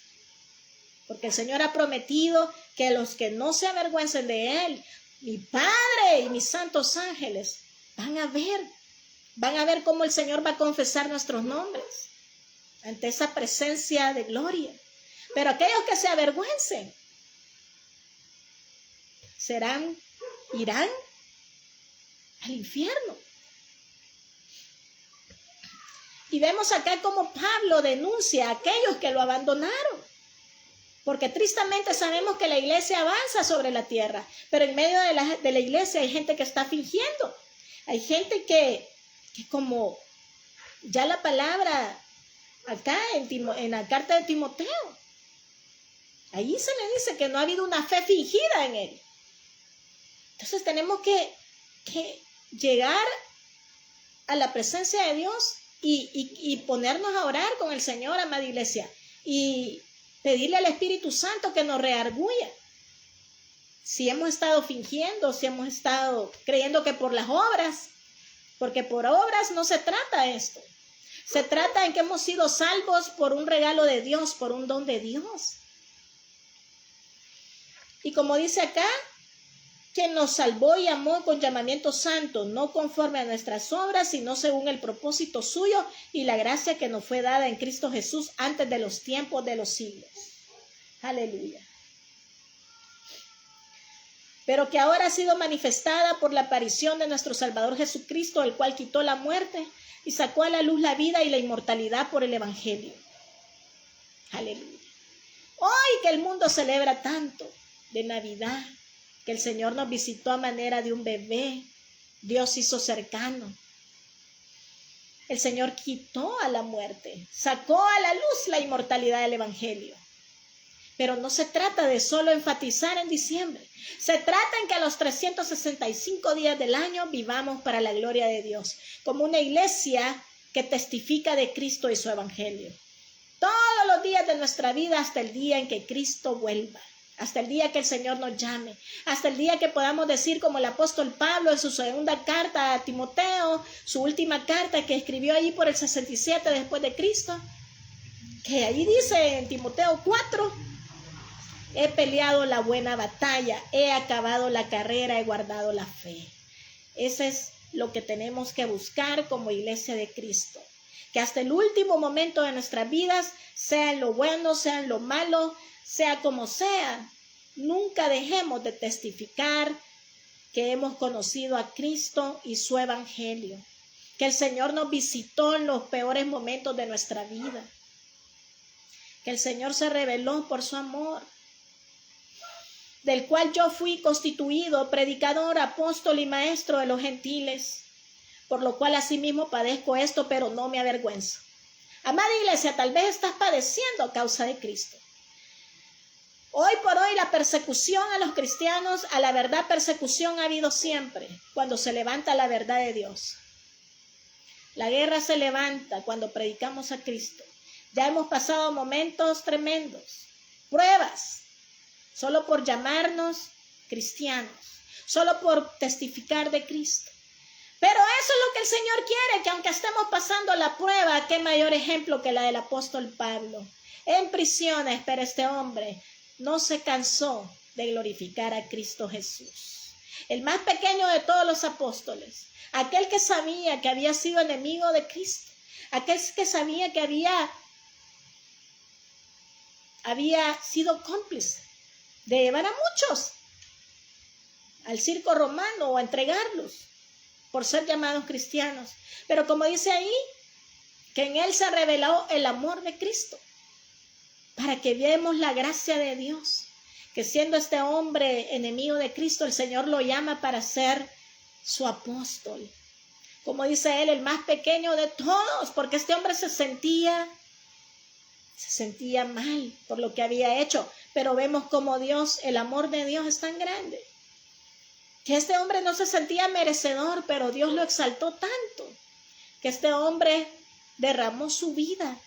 S1: Porque el Señor ha prometido que los que no se avergüencen de Él, mi Padre y mis santos ángeles, van a ver cómo el Señor va a confesar nuestros nombres ante esa presencia de gloria. Pero aquellos que se avergüencen, irán al infierno. Y vemos acá cómo Pablo denuncia a aquellos que lo abandonaron. Porque tristemente sabemos que la iglesia avanza sobre la tierra, pero en medio de la iglesia hay gente que está fingiendo. Hay gente que como ya la palabra acá en la carta de Timoteo, ahí se le dice que no ha habido una fe fingida en él. Entonces tenemos que llegar a la presencia de Dios y ponernos a orar con el Señor, amada iglesia, y pedirle al Espíritu Santo que nos redarguya. Si hemos estado fingiendo, si hemos estado creyendo que por las obras, porque por obras no se trata esto. Se trata en que hemos sido salvos por un regalo de Dios, por un don de Dios. Y como dice acá, quien nos salvó y amó con llamamiento santo, no conforme a nuestras obras, sino según el propósito suyo y la gracia que nos fue dada en Cristo Jesús antes de los tiempos de los siglos. Aleluya. Pero que ahora ha sido manifestada por la aparición de nuestro Salvador Jesucristo, el cual quitó la muerte y sacó a la luz la vida y la inmortalidad por el Evangelio. Aleluya. Hoy que el mundo celebra tanto de Navidad, que el Señor nos visitó a manera de un bebé, Dios hizo cercano. El Señor quitó a la muerte, sacó a la luz la inmortalidad del Evangelio. Pero no se trata de solo enfatizar en diciembre. Se trata en que a los 365 días del año vivamos para la gloria de Dios, como una iglesia que testifica de Cristo y su Evangelio. Todos los días de nuestra vida hasta el día en que Cristo vuelva. Hasta el día que el Señor nos llame, hasta el día que podamos decir como el apóstol Pablo en su segunda carta a Timoteo, su última carta que escribió ahí por el 67 después de Cristo, que ahí dice en Timoteo 4, he peleado la buena batalla, he acabado la carrera, he guardado la fe. Ese es lo que tenemos que buscar como iglesia de Cristo, que hasta el último momento de nuestras vidas, sea en lo bueno, sea en lo malo, sea como sea, nunca dejemos de testificar que hemos conocido a Cristo y su Evangelio, que el Señor nos visitó en los peores momentos de nuestra vida, que el Señor se reveló por su amor, del cual yo fui constituido predicador, apóstol y maestro de los gentiles, por lo cual asimismo padezco esto, pero no me avergüenzo. Amada iglesia, tal vez estás padeciendo a causa de Cristo. Hoy por hoy la persecución a los cristianos, a la verdad persecución ha habido siempre, cuando se levanta la verdad de Dios. La guerra se levanta cuando predicamos a Cristo. Ya hemos pasado momentos tremendos, pruebas, solo por llamarnos cristianos, solo por testificar de Cristo. Pero eso es lo que el Señor quiere, que aunque estemos pasando la prueba, qué mayor ejemplo que la del apóstol Pablo. En prisiones, pero este hombre no se cansó de glorificar a Cristo Jesús. El más pequeño de todos los apóstoles, aquel que sabía que había sido enemigo de Cristo, aquel que sabía que había sido cómplice de llevar a muchos al circo romano o a entregarlos por ser llamados cristianos. Pero como dice ahí, que en él se reveló el amor de Cristo, para que viéramos la gracia de Dios, que siendo este hombre enemigo de Cristo, el Señor lo llama para ser su apóstol. Como dice él, el más pequeño de todos, porque este hombre se sentía mal por lo que había hecho. Pero vemos como Dios, el amor de Dios es tan grande, que este hombre no se sentía merecedor, pero Dios lo exaltó tanto, que este hombre derramó su vida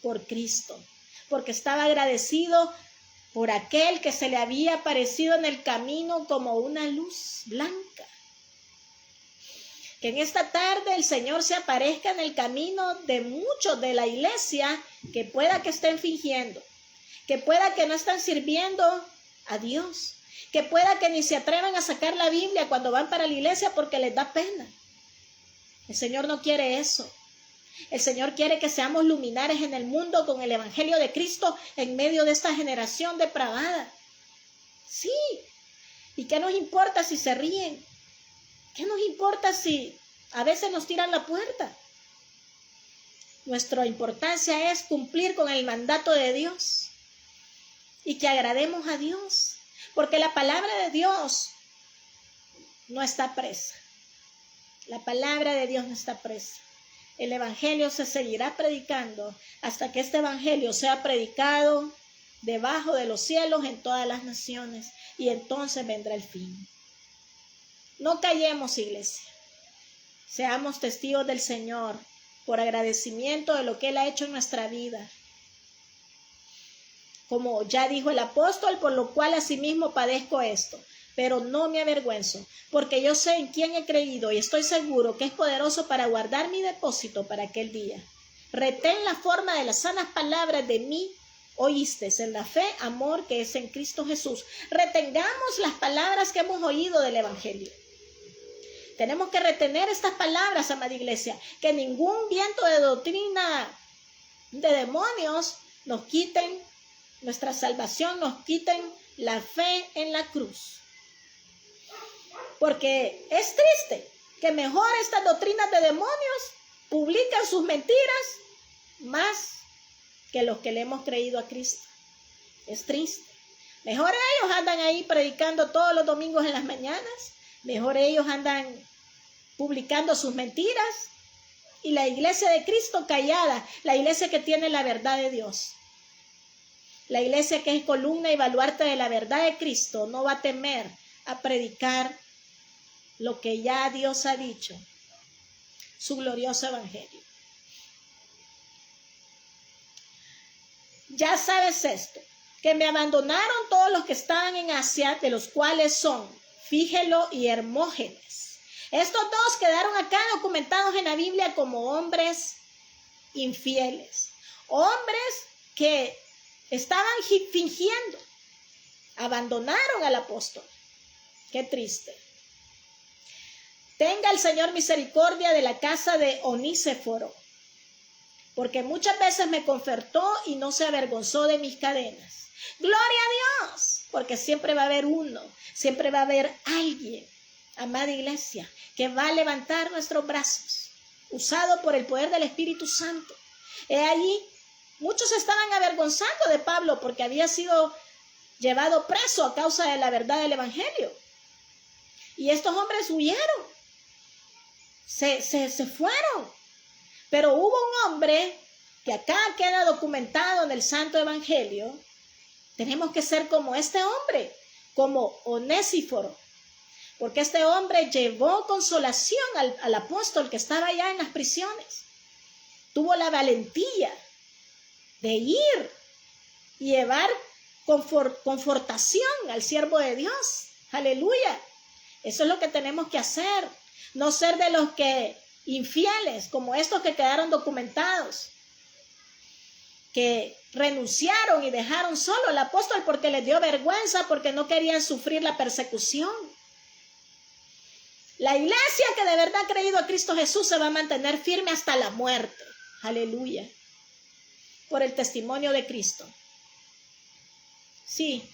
S1: por Cristo, porque estaba agradecido por aquel que se le había aparecido en el camino como una luz blanca. Que en esta tarde el Señor se aparezca en el camino de muchos de la iglesia, que pueda que estén fingiendo, que pueda que no están sirviendo a Dios, que pueda que ni se atrevan a sacar la Biblia cuando van para la iglesia porque les da pena. El Señor no quiere eso. El Señor quiere que seamos luminares en el mundo con el evangelio de Cristo en medio de esta generación depravada. Sí. ¿Y qué nos importa si se ríen? ¿Qué nos importa si a veces nos tiran la puerta? Nuestra importancia es cumplir con el mandato de Dios y que agrademos a Dios, porque la palabra de Dios no está presa. La palabra de Dios no está presa. El evangelio se seguirá predicando hasta que este evangelio sea predicado debajo de los cielos en todas las naciones, y entonces vendrá el fin. No callemos, iglesia. Seamos testigos del Señor por agradecimiento de lo que Él ha hecho en nuestra vida. Como ya dijo el apóstol, por lo cual asimismo padezco esto, pero no me avergüenzo, porque yo sé en quién he creído y estoy seguro que es poderoso para guardar mi depósito para aquel día. Retén la forma de las sanas palabras de mí oíste, en la fe, amor que es en Cristo Jesús. Retengamos las palabras que hemos oído del evangelio. Tenemos que retener estas palabras, amada iglesia, que ningún viento de doctrina de demonios nos quiten nuestra salvación, nos quiten la fe en la cruz. Porque es triste que mejor estas doctrinas de demonios publican sus mentiras más que los que le hemos creído a Cristo. Es triste. Mejor ellos andan ahí predicando todos los domingos en las mañanas. Mejor ellos andan publicando sus mentiras. Y la iglesia de Cristo callada, la iglesia que tiene la verdad de Dios. La iglesia que es columna y baluarte de la verdad de Cristo no va a temer a predicar lo que ya Dios ha dicho, su glorioso evangelio. Ya sabes esto, que me abandonaron todos los que estaban en Asia, de los cuales son Fígelo y Hermógenes. Estos dos quedaron acá documentados en la Biblia como hombres infieles, hombres que estaban fingiendo, abandonaron al apóstol. Qué triste. Tenga el Señor misericordia de la casa de Oníseforo, porque muchas veces me confortó y no se avergonzó de mis cadenas. Gloria a Dios, porque siempre va a haber uno, siempre va a haber alguien, amada iglesia, que va a levantar nuestros brazos, usado por el poder del Espíritu Santo. He allí Muchos estaban avergonzando de Pablo porque había sido llevado preso a causa de la verdad del evangelio. Y estos hombres huyeron, se fueron. Pero hubo un hombre que acá queda documentado en el Santo Evangelio. Tenemos que ser como este hombre, como Onesíforo, porque este hombre llevó consolación al apóstol que estaba allá en las prisiones. Tuvo la valentía de ir y llevar confortación al siervo de Dios. Aleluya. Eso es lo que tenemos que hacer. No ser de los que infieles, como estos que quedaron documentados, que renunciaron y dejaron solo al apóstol porque les dio vergüenza, porque no querían sufrir la persecución. La iglesia que de verdad ha creído a Cristo Jesús se va a mantener firme hasta la muerte. Aleluya. Por el testimonio de Cristo. Sí.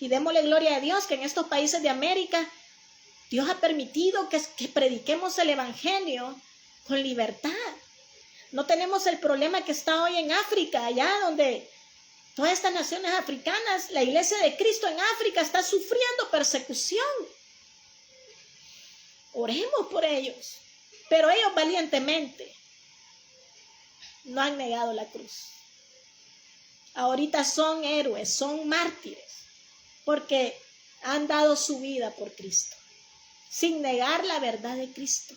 S1: Y démosle gloria a Dios que en estos países de América Dios ha permitido que prediquemos el evangelio con libertad. No tenemos el problema que está hoy en África, allá donde todas estas naciones africanas, la iglesia de Cristo en África está sufriendo persecución. Oremos por ellos. Pero ellos valientemente no han negado la cruz. Ahorita son héroes, son mártires, porque han dado su vida por Cristo, sin negar la verdad de Cristo.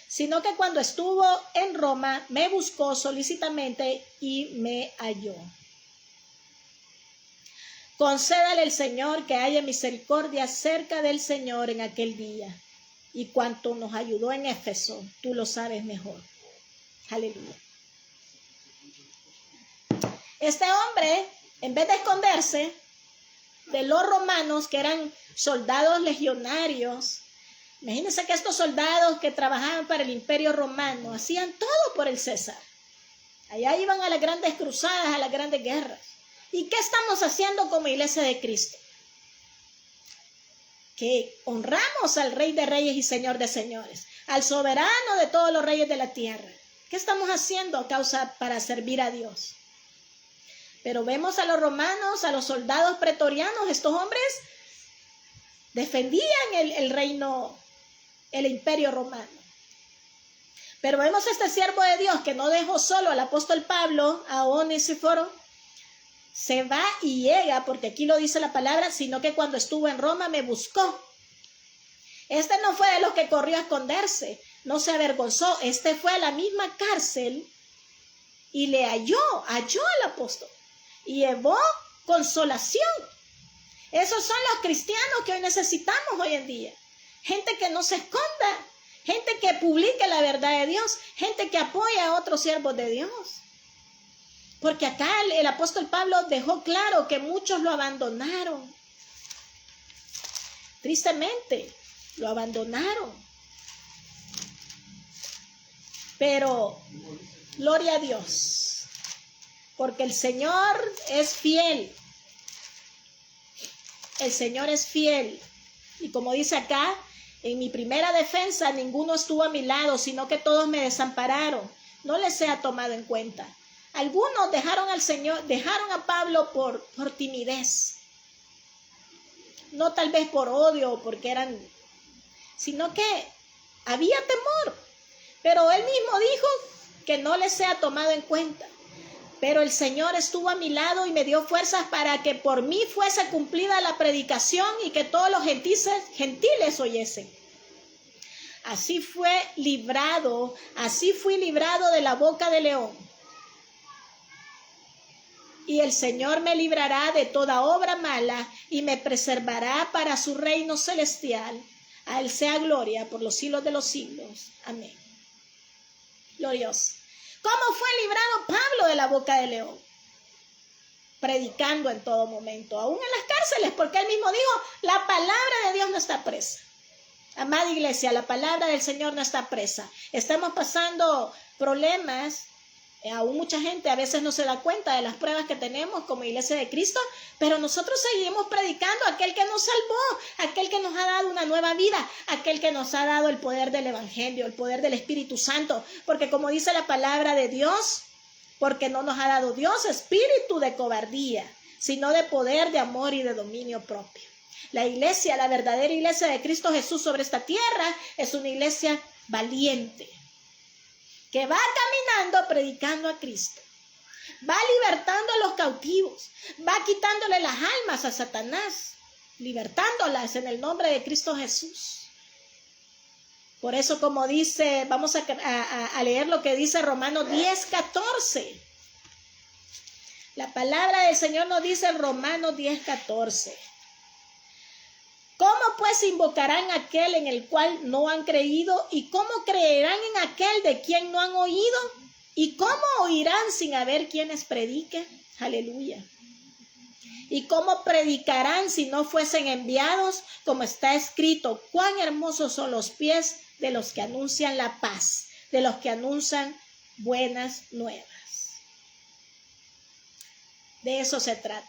S1: Sino que cuando estuvo en Roma, me buscó solícitamente y me halló. Concédale el Señor que haya misericordia cerca del Señor en aquel día. Y cuanto nos ayudó en Éfeso, tú lo sabes mejor. Aleluya. Este hombre, en vez de esconderse de los romanos, que eran soldados legionarios, imagínense que estos soldados que trabajaban para el Imperio Romano hacían todo por el César. Allá iban a las grandes cruzadas, a las grandes guerras. ¿Y qué estamos haciendo como iglesia de Cristo? Que honramos al Rey de Reyes y Señor de Señores, al soberano de todos los reyes de la tierra. ¿Qué estamos haciendo para servir a Dios? Pero vemos a los romanos, a los soldados pretorianos, estos hombres defendían el reino, el imperio romano. Pero vemos a este siervo de Dios que no dejó solo al apóstol Pablo, a Onesíforo, se va y llega, porque aquí lo dice la palabra, sino que cuando estuvo en Roma me buscó. Este no fue de los que corrió a esconderse, no se avergonzó, este fue a la misma cárcel y le halló al apóstol y llevó consolación. Esos son los cristianos que hoy necesitamos hoy en día. Gente que no se esconda, gente que publique la verdad de Dios, gente que apoya a otros siervos de Dios. Porque acá el apóstol Pablo dejó claro que muchos lo abandonaron. Tristemente, lo abandonaron. Pero, gloria a Dios, porque el Señor es fiel. El Señor es fiel. Y como dice acá, en mi primera defensa ninguno estuvo a mi lado, sino que todos me desampararon. No les sea tomado en cuenta. Algunos dejaron al Señor, dejaron a Pablo por timidez. No tal vez por odio, porque sino que había temor. Pero él mismo dijo que no les sea tomado en cuenta. Pero el Señor estuvo a mi lado y me dio fuerzas para que por mí fuese cumplida la predicación y que todos los gentiles oyesen. Así fui librado de la boca del león. Y el Señor me librará de toda obra mala y me preservará para su reino celestial. A Él sea gloria por los siglos de los siglos. Amén. Glorioso. ¿Cómo fue librado Pablo de la boca del león? Predicando en todo momento, aún en las cárceles, porque él mismo dijo, la palabra de Dios no está presa. Amada iglesia, la palabra del Señor no está presa. Estamos pasando problemas Aún mucha gente a veces no se da cuenta de las pruebas que tenemos como iglesia de Cristo, pero nosotros seguimos predicando a aquel que nos salvó, aquel que nos ha dado una nueva vida, aquel que nos ha dado el poder del Evangelio, el poder del Espíritu Santo, porque como dice la palabra de Dios, porque no nos ha dado Dios espíritu de cobardía, sino de poder, de amor y de dominio propio. La iglesia, la verdadera iglesia de Cristo Jesús sobre esta tierra, es una iglesia valiente, que va caminando predicando a Cristo, va libertando a los cautivos, va quitándole las almas a Satanás, libertándolas en el nombre de Cristo Jesús. Por eso, como dice, vamos a leer lo que dice Romanos 10:14. La palabra del Señor nos dice en Romanos 10:14. ¿Cómo pues invocarán a aquel en el cual no han creído? ¿Y cómo creerán en aquel de quien no han oído? ¿Y cómo oirán sin haber quienes prediquen? Aleluya. ¿Y cómo predicarán si no fuesen enviados? Como está escrito, cuán hermosos son los pies de los que anuncian la paz, de los que anuncian buenas nuevas. De eso se trata.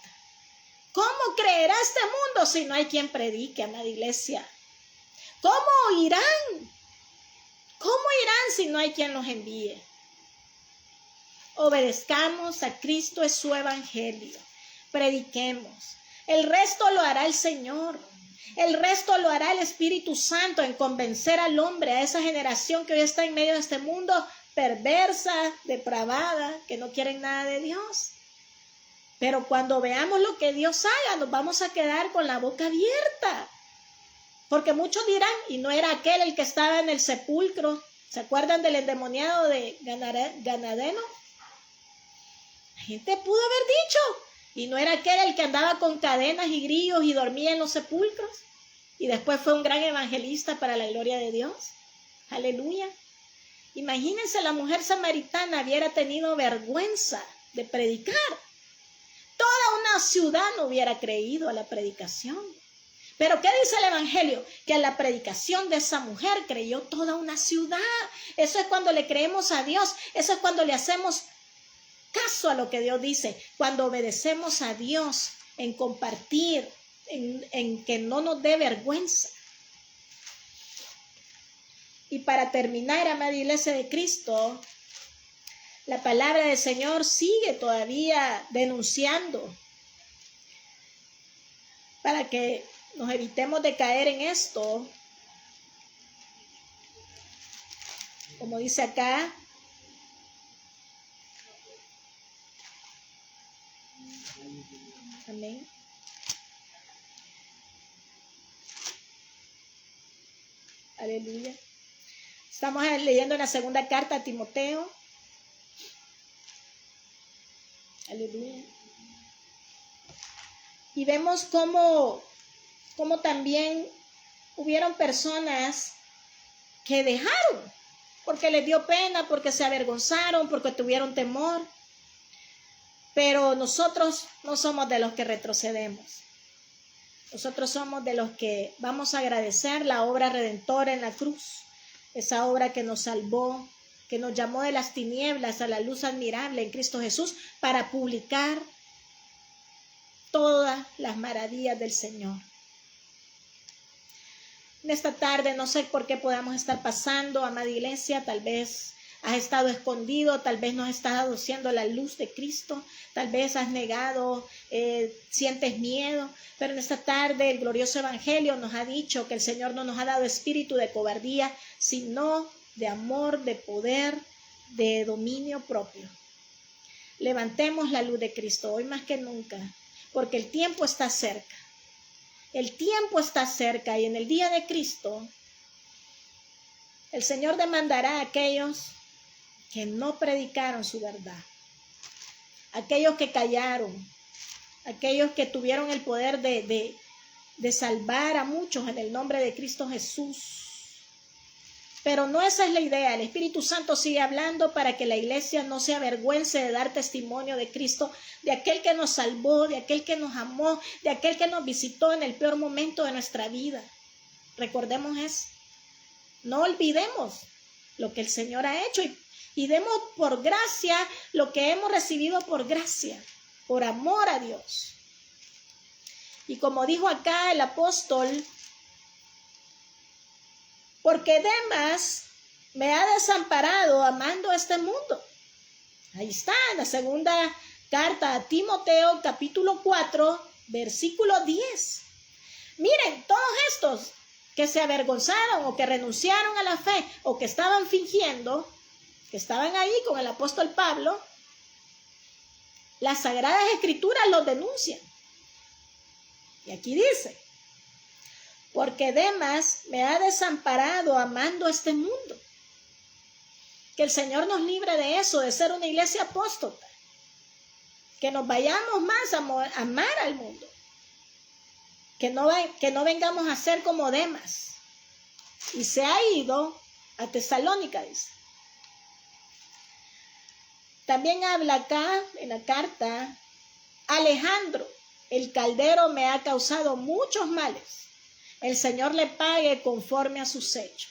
S1: ¿Cómo creerá este mundo si no hay quien predique, amada iglesia? ¿Cómo oirán? ¿Cómo irán si no hay quien los envíe? Obedezcamos a Cristo y su evangelio. Prediquemos. El resto lo hará el Señor. El resto lo hará el Espíritu Santo en convencer al hombre, a esa generación que hoy está en medio de este mundo perversa, depravada, que no quieren nada de Dios. Pero cuando veamos lo que Dios haga, nos vamos a quedar con la boca abierta. Porque muchos dirán, y no era aquel el que estaba en el sepulcro. ¿Se acuerdan del endemoniado de Ganadeno? La gente pudo haber dicho, y no era aquel el que andaba con cadenas y grillos y dormía en los sepulcros. Y después fue un gran evangelista para la gloria de Dios. Aleluya. Imagínense, la mujer samaritana hubiera tenido vergüenza de predicar. Toda una ciudad no hubiera creído a la predicación. Pero ¿qué dice el evangelio? Que a la predicación de esa mujer creyó toda una ciudad. Eso es cuando le creemos a Dios. Eso es cuando le hacemos caso a lo que Dios dice. Cuando obedecemos a Dios en compartir, en que no nos dé vergüenza. Y para terminar, amada iglesia de Cristo, la palabra del Señor sigue todavía denunciando para que nos evitemos de caer en esto. Como dice acá, amén. Aleluya. Estamos leyendo en la segunda carta a Timoteo. Aleluya. Y vemos cómo también hubieron personas que dejaron, porque les dio pena, porque se avergonzaron, porque tuvieron temor. Pero nosotros no somos de los que retrocedemos. Nosotros somos de los que vamos a agradecer la obra redentora en la cruz, esa obra que nos salvó, que nos llamó de las tinieblas a la luz admirable en Cristo Jesús, para publicar todas las maravillas del Señor. En esta tarde no sé por qué podamos estar pasando, amada iglesia, tal vez has estado escondido, tal vez no has estado haciendo la luz de Cristo, tal vez has negado, sientes miedo, pero en esta tarde el glorioso evangelio nos ha dicho que el Señor no nos ha dado espíritu de cobardía, sino de amor, de poder, de dominio propio. Levantemos la luz de Cristo hoy más que nunca, porque el tiempo está cerca. El tiempo está cerca y en el día de Cristo el Señor demandará a aquellos que no predicaron su verdad, aquellos que callaron, aquellos que tuvieron el poder de salvar a muchos en el nombre de Cristo Jesús. Pero no esa es la idea. El Espíritu Santo sigue hablando para que la iglesia no se avergüence de dar testimonio de Cristo, de aquel que nos salvó, de aquel que nos amó, de aquel que nos visitó en el peor momento de nuestra vida. Recordemos eso. No olvidemos lo que el Señor ha hecho y demos por gracia lo que hemos recibido por gracia, por amor a Dios. Y como dijo acá el apóstol, porque Demas me ha desamparado amando este mundo. Ahí está, en la segunda carta a Timoteo, capítulo 4, versículo 10. Miren, todos estos que se avergonzaron o que renunciaron a la fe o que estaban fingiendo, que estaban ahí con el apóstol Pablo, las Sagradas Escrituras los denuncian. Y aquí dice, porque Demas me ha desamparado amando este mundo. Que el Señor nos libre de eso, de ser una iglesia apóstata. Que nos vayamos más a amar al mundo. Que no vengamos a ser como Demas. Y se ha ido a Tesalónica, dice. También habla acá en la carta, Alejandro, el caldero me ha causado muchos males. El Señor le pague conforme a sus hechos.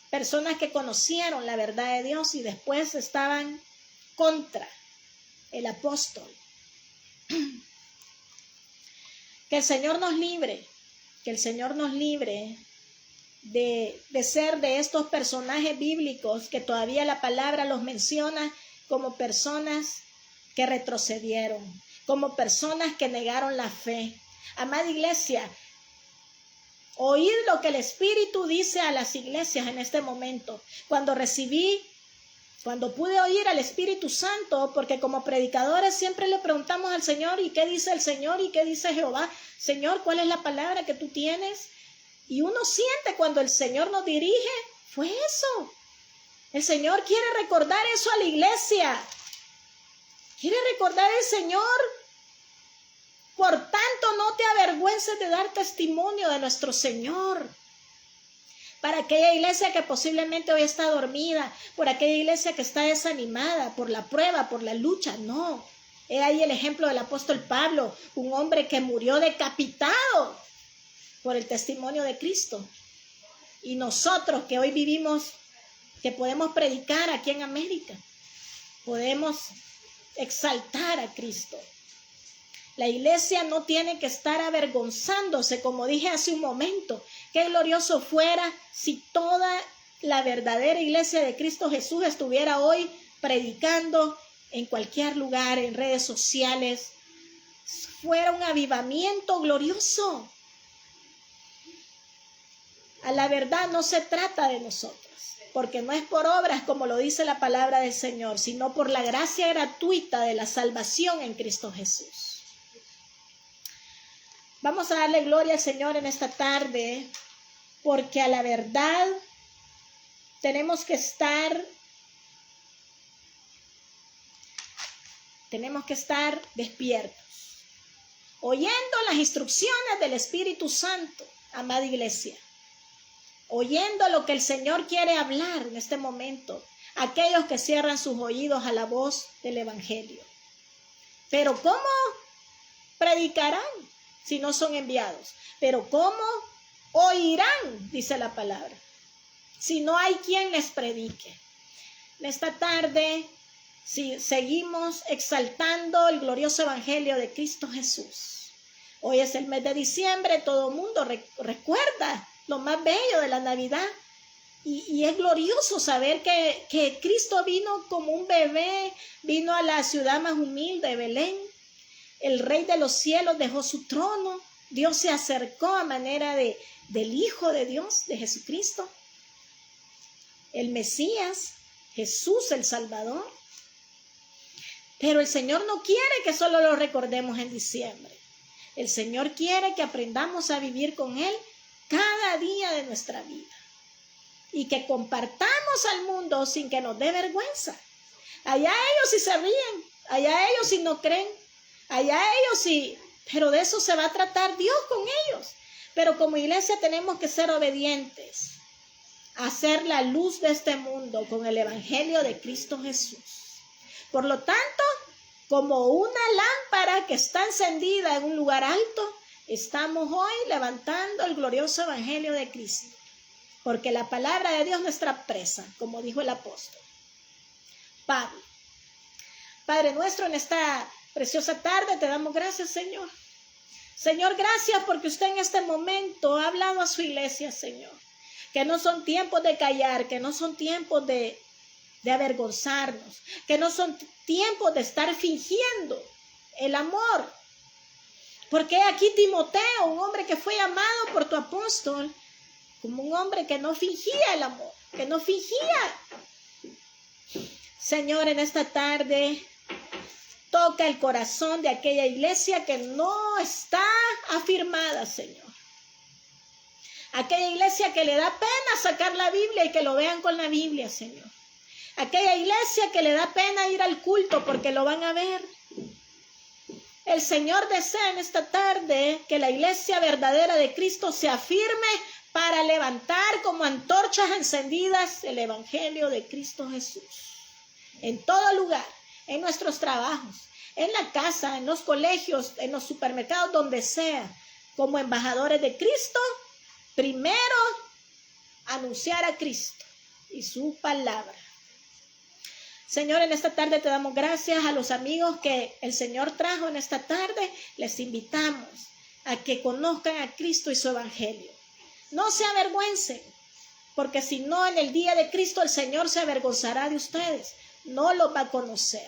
S1: Personas que conocieron la verdad de Dios y después estaban contra el apóstol. Que el Señor nos libre, que el Señor nos libre de ser de estos personajes bíblicos que todavía la palabra los menciona como personas que retrocedieron, como personas que negaron la fe. Amada iglesia, oíd lo que el Espíritu dice a las iglesias en este momento. Cuando pude oír al Espíritu Santo, porque como predicadores siempre le preguntamos al Señor, ¿y qué dice el Señor? ¿Y qué dice Jehová? Señor, ¿cuál es la palabra que tú tienes? Y uno siente cuando el Señor nos dirige, fue eso. El Señor quiere recordar eso a la iglesia. Quiere recordar el Señor. Por tanto, no te avergüences de dar testimonio de nuestro Señor. Para aquella iglesia que posiblemente hoy está dormida, por aquella iglesia que está desanimada, por la prueba, por la lucha, no. He ahí el ejemplo del apóstol Pablo, un hombre que murió decapitado por el testimonio de Cristo. Y nosotros que hoy vivimos, que podemos predicar aquí en América, podemos exaltar a Cristo. La iglesia no tiene que estar avergonzándose, como dije hace un momento. Qué glorioso fuera si toda la verdadera iglesia de Cristo Jesús estuviera hoy predicando en cualquier lugar, en redes sociales. Fuera un avivamiento glorioso. A la verdad no se trata de nosotros, porque no es por obras como lo dice la palabra del Señor, sino por la gracia gratuita de la salvación en Cristo Jesús. Vamos a darle gloria al Señor en esta tarde, porque a la verdad tenemos que estar despiertos, oyendo las instrucciones del Espíritu Santo, amada iglesia, oyendo lo que el Señor quiere hablar en este momento, aquellos que cierran sus oídos a la voz del Evangelio. Pero ¿cómo predicarán si no son enviados? Pero ¿cómo oirán, dice la palabra, si no hay quien les predique? En esta tarde, si seguimos exaltando el glorioso evangelio de Cristo Jesús. Hoy es el mes de diciembre, todo el mundo recuerda lo más bello de la Navidad. Y es glorioso saber que Cristo vino como un bebé, vino a la ciudad más humilde, Belén. El Rey de los cielos dejó su trono. Dios se acercó a manera del Hijo de Dios, de Jesucristo. El Mesías, Jesús el Salvador. Pero el Señor no quiere que solo lo recordemos en diciembre. El Señor quiere que aprendamos a vivir con Él cada día de nuestra vida. Y que compartamos al mundo sin que nos dé vergüenza. Allá ellos si se ríen, allá ellos si no creen. Allá ellos sí, pero de eso se va a tratar Dios con ellos. Pero como iglesia tenemos que ser obedientes, hacer la luz de este mundo con el evangelio de Cristo Jesús. Por lo tanto, como una lámpara que está encendida en un lugar alto, estamos hoy levantando el glorioso evangelio de Cristo. porque la palabra de Dios es nuestra presa, como dijo el apóstol Pablo. Padre nuestro, en esta preciosa tarde te damos gracias, Señor. Señor, gracias porque usted en este momento ha hablado a su iglesia, Señor. Que no son tiempos de callar, que no son tiempos de avergonzarnos, que no son tiempos de estar fingiendo el amor. Porque aquí Timoteo, un hombre que fue llamado por tu apóstol, como un hombre que no fingía el amor, que no fingía. Señor, en esta tarde toca el corazón de aquella iglesia que no está afirmada, Señor. Aquella iglesia que le da pena sacar la Biblia y que lo vean con la Biblia, Señor. Aquella iglesia que le da pena ir al culto porque lo van a ver. El Señor desea en esta tarde que la iglesia verdadera de Cristo se afirme para levantar como antorchas encendidas el evangelio de Cristo Jesús. En todo lugar, en nuestros trabajos, en la casa, en los colegios, en los supermercados, donde sea, como embajadores de Cristo, primero anunciar a Cristo y su palabra. Señor, en esta tarde te damos gracias a los amigos que el Señor trajo en esta tarde. Les invitamos a que conozcan a Cristo y su evangelio. No se avergüencen, porque si no, en el día de Cristo el Señor se avergonzará de ustedes. No los va a conocer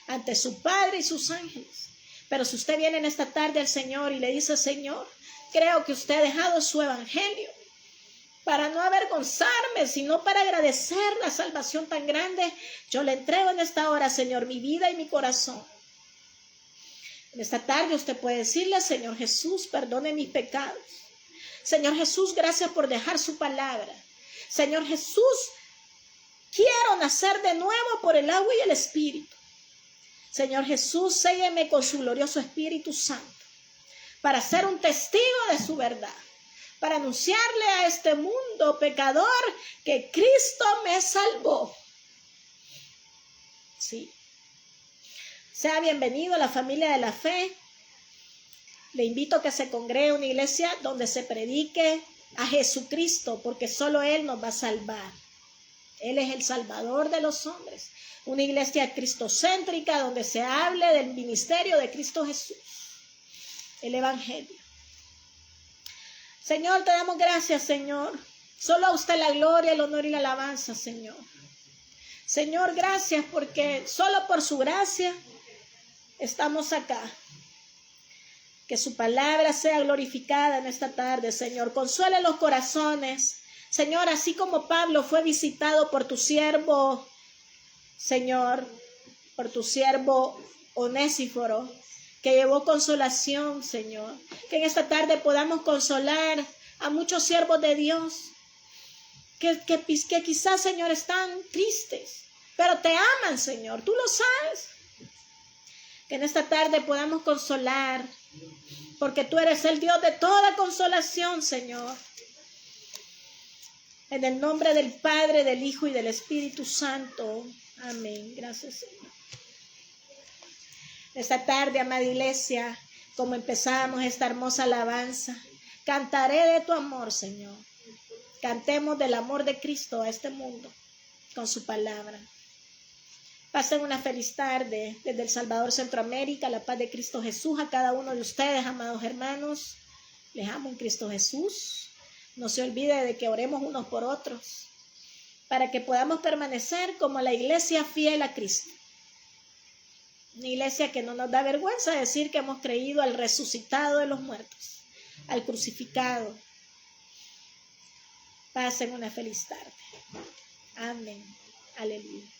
S1: ante su Padre y sus ángeles. Pero si usted viene en esta tarde al Señor y le dice: Señor, creo que usted ha dejado su evangelio para no avergonzarme, sino para agradecer la salvación tan grande, yo le entrego en esta hora, Señor, mi vida y mi corazón. En esta tarde usted puede decirle: Señor Jesús, perdone mis pecados. Señor Jesús, gracias por dejar su palabra. Señor Jesús, quiero nacer de nuevo por el agua y el Espíritu. Señor Jesús, sélleme con su glorioso Espíritu Santo para ser un testigo de su verdad, para anunciarle a este mundo pecador que Cristo me salvó. Sí. Sea bienvenido a la familia de la fe. Le invito a que se congregue en una iglesia donde se predique a Jesucristo, porque solo Él nos va a salvar. Él es el Salvador de los hombres. Una iglesia cristocéntrica donde se hable del ministerio de Cristo Jesús, el evangelio. Señor, te damos gracias, Señor. Solo a usted la gloria, el honor y la alabanza, Señor. Señor, gracias porque solo por su gracia estamos acá. Que su palabra sea glorificada en esta tarde, Señor. Consuele los corazones. Señor, así como Pablo fue visitado por tu siervo, Señor, por tu siervo Onésiforo, que llevó consolación, Señor. Que en esta tarde podamos consolar a muchos siervos de Dios que quizás, Señor, están tristes, pero te aman, Señor. Tú lo sabes. Que en esta tarde podamos consolar, porque tú eres el Dios de toda consolación, Señor. En el nombre del Padre, del Hijo y del Espíritu Santo. Amén. Gracias, Señor. Esta tarde, amada iglesia, como empezamos esta hermosa alabanza, cantaré de tu amor, Señor. Cantemos del amor de Cristo a este mundo con su palabra. Pasen una feliz tarde desde El Salvador, Centroamérica. La paz de Cristo Jesús a cada uno de ustedes, amados hermanos. Les amo en Cristo Jesús. No se olvide de que oremos unos por otros para que podamos permanecer como la iglesia fiel a Cristo. Una iglesia que no nos da vergüenza decir que hemos creído al resucitado de los muertos, al crucificado. Pasen una feliz tarde. Amén. Aleluya.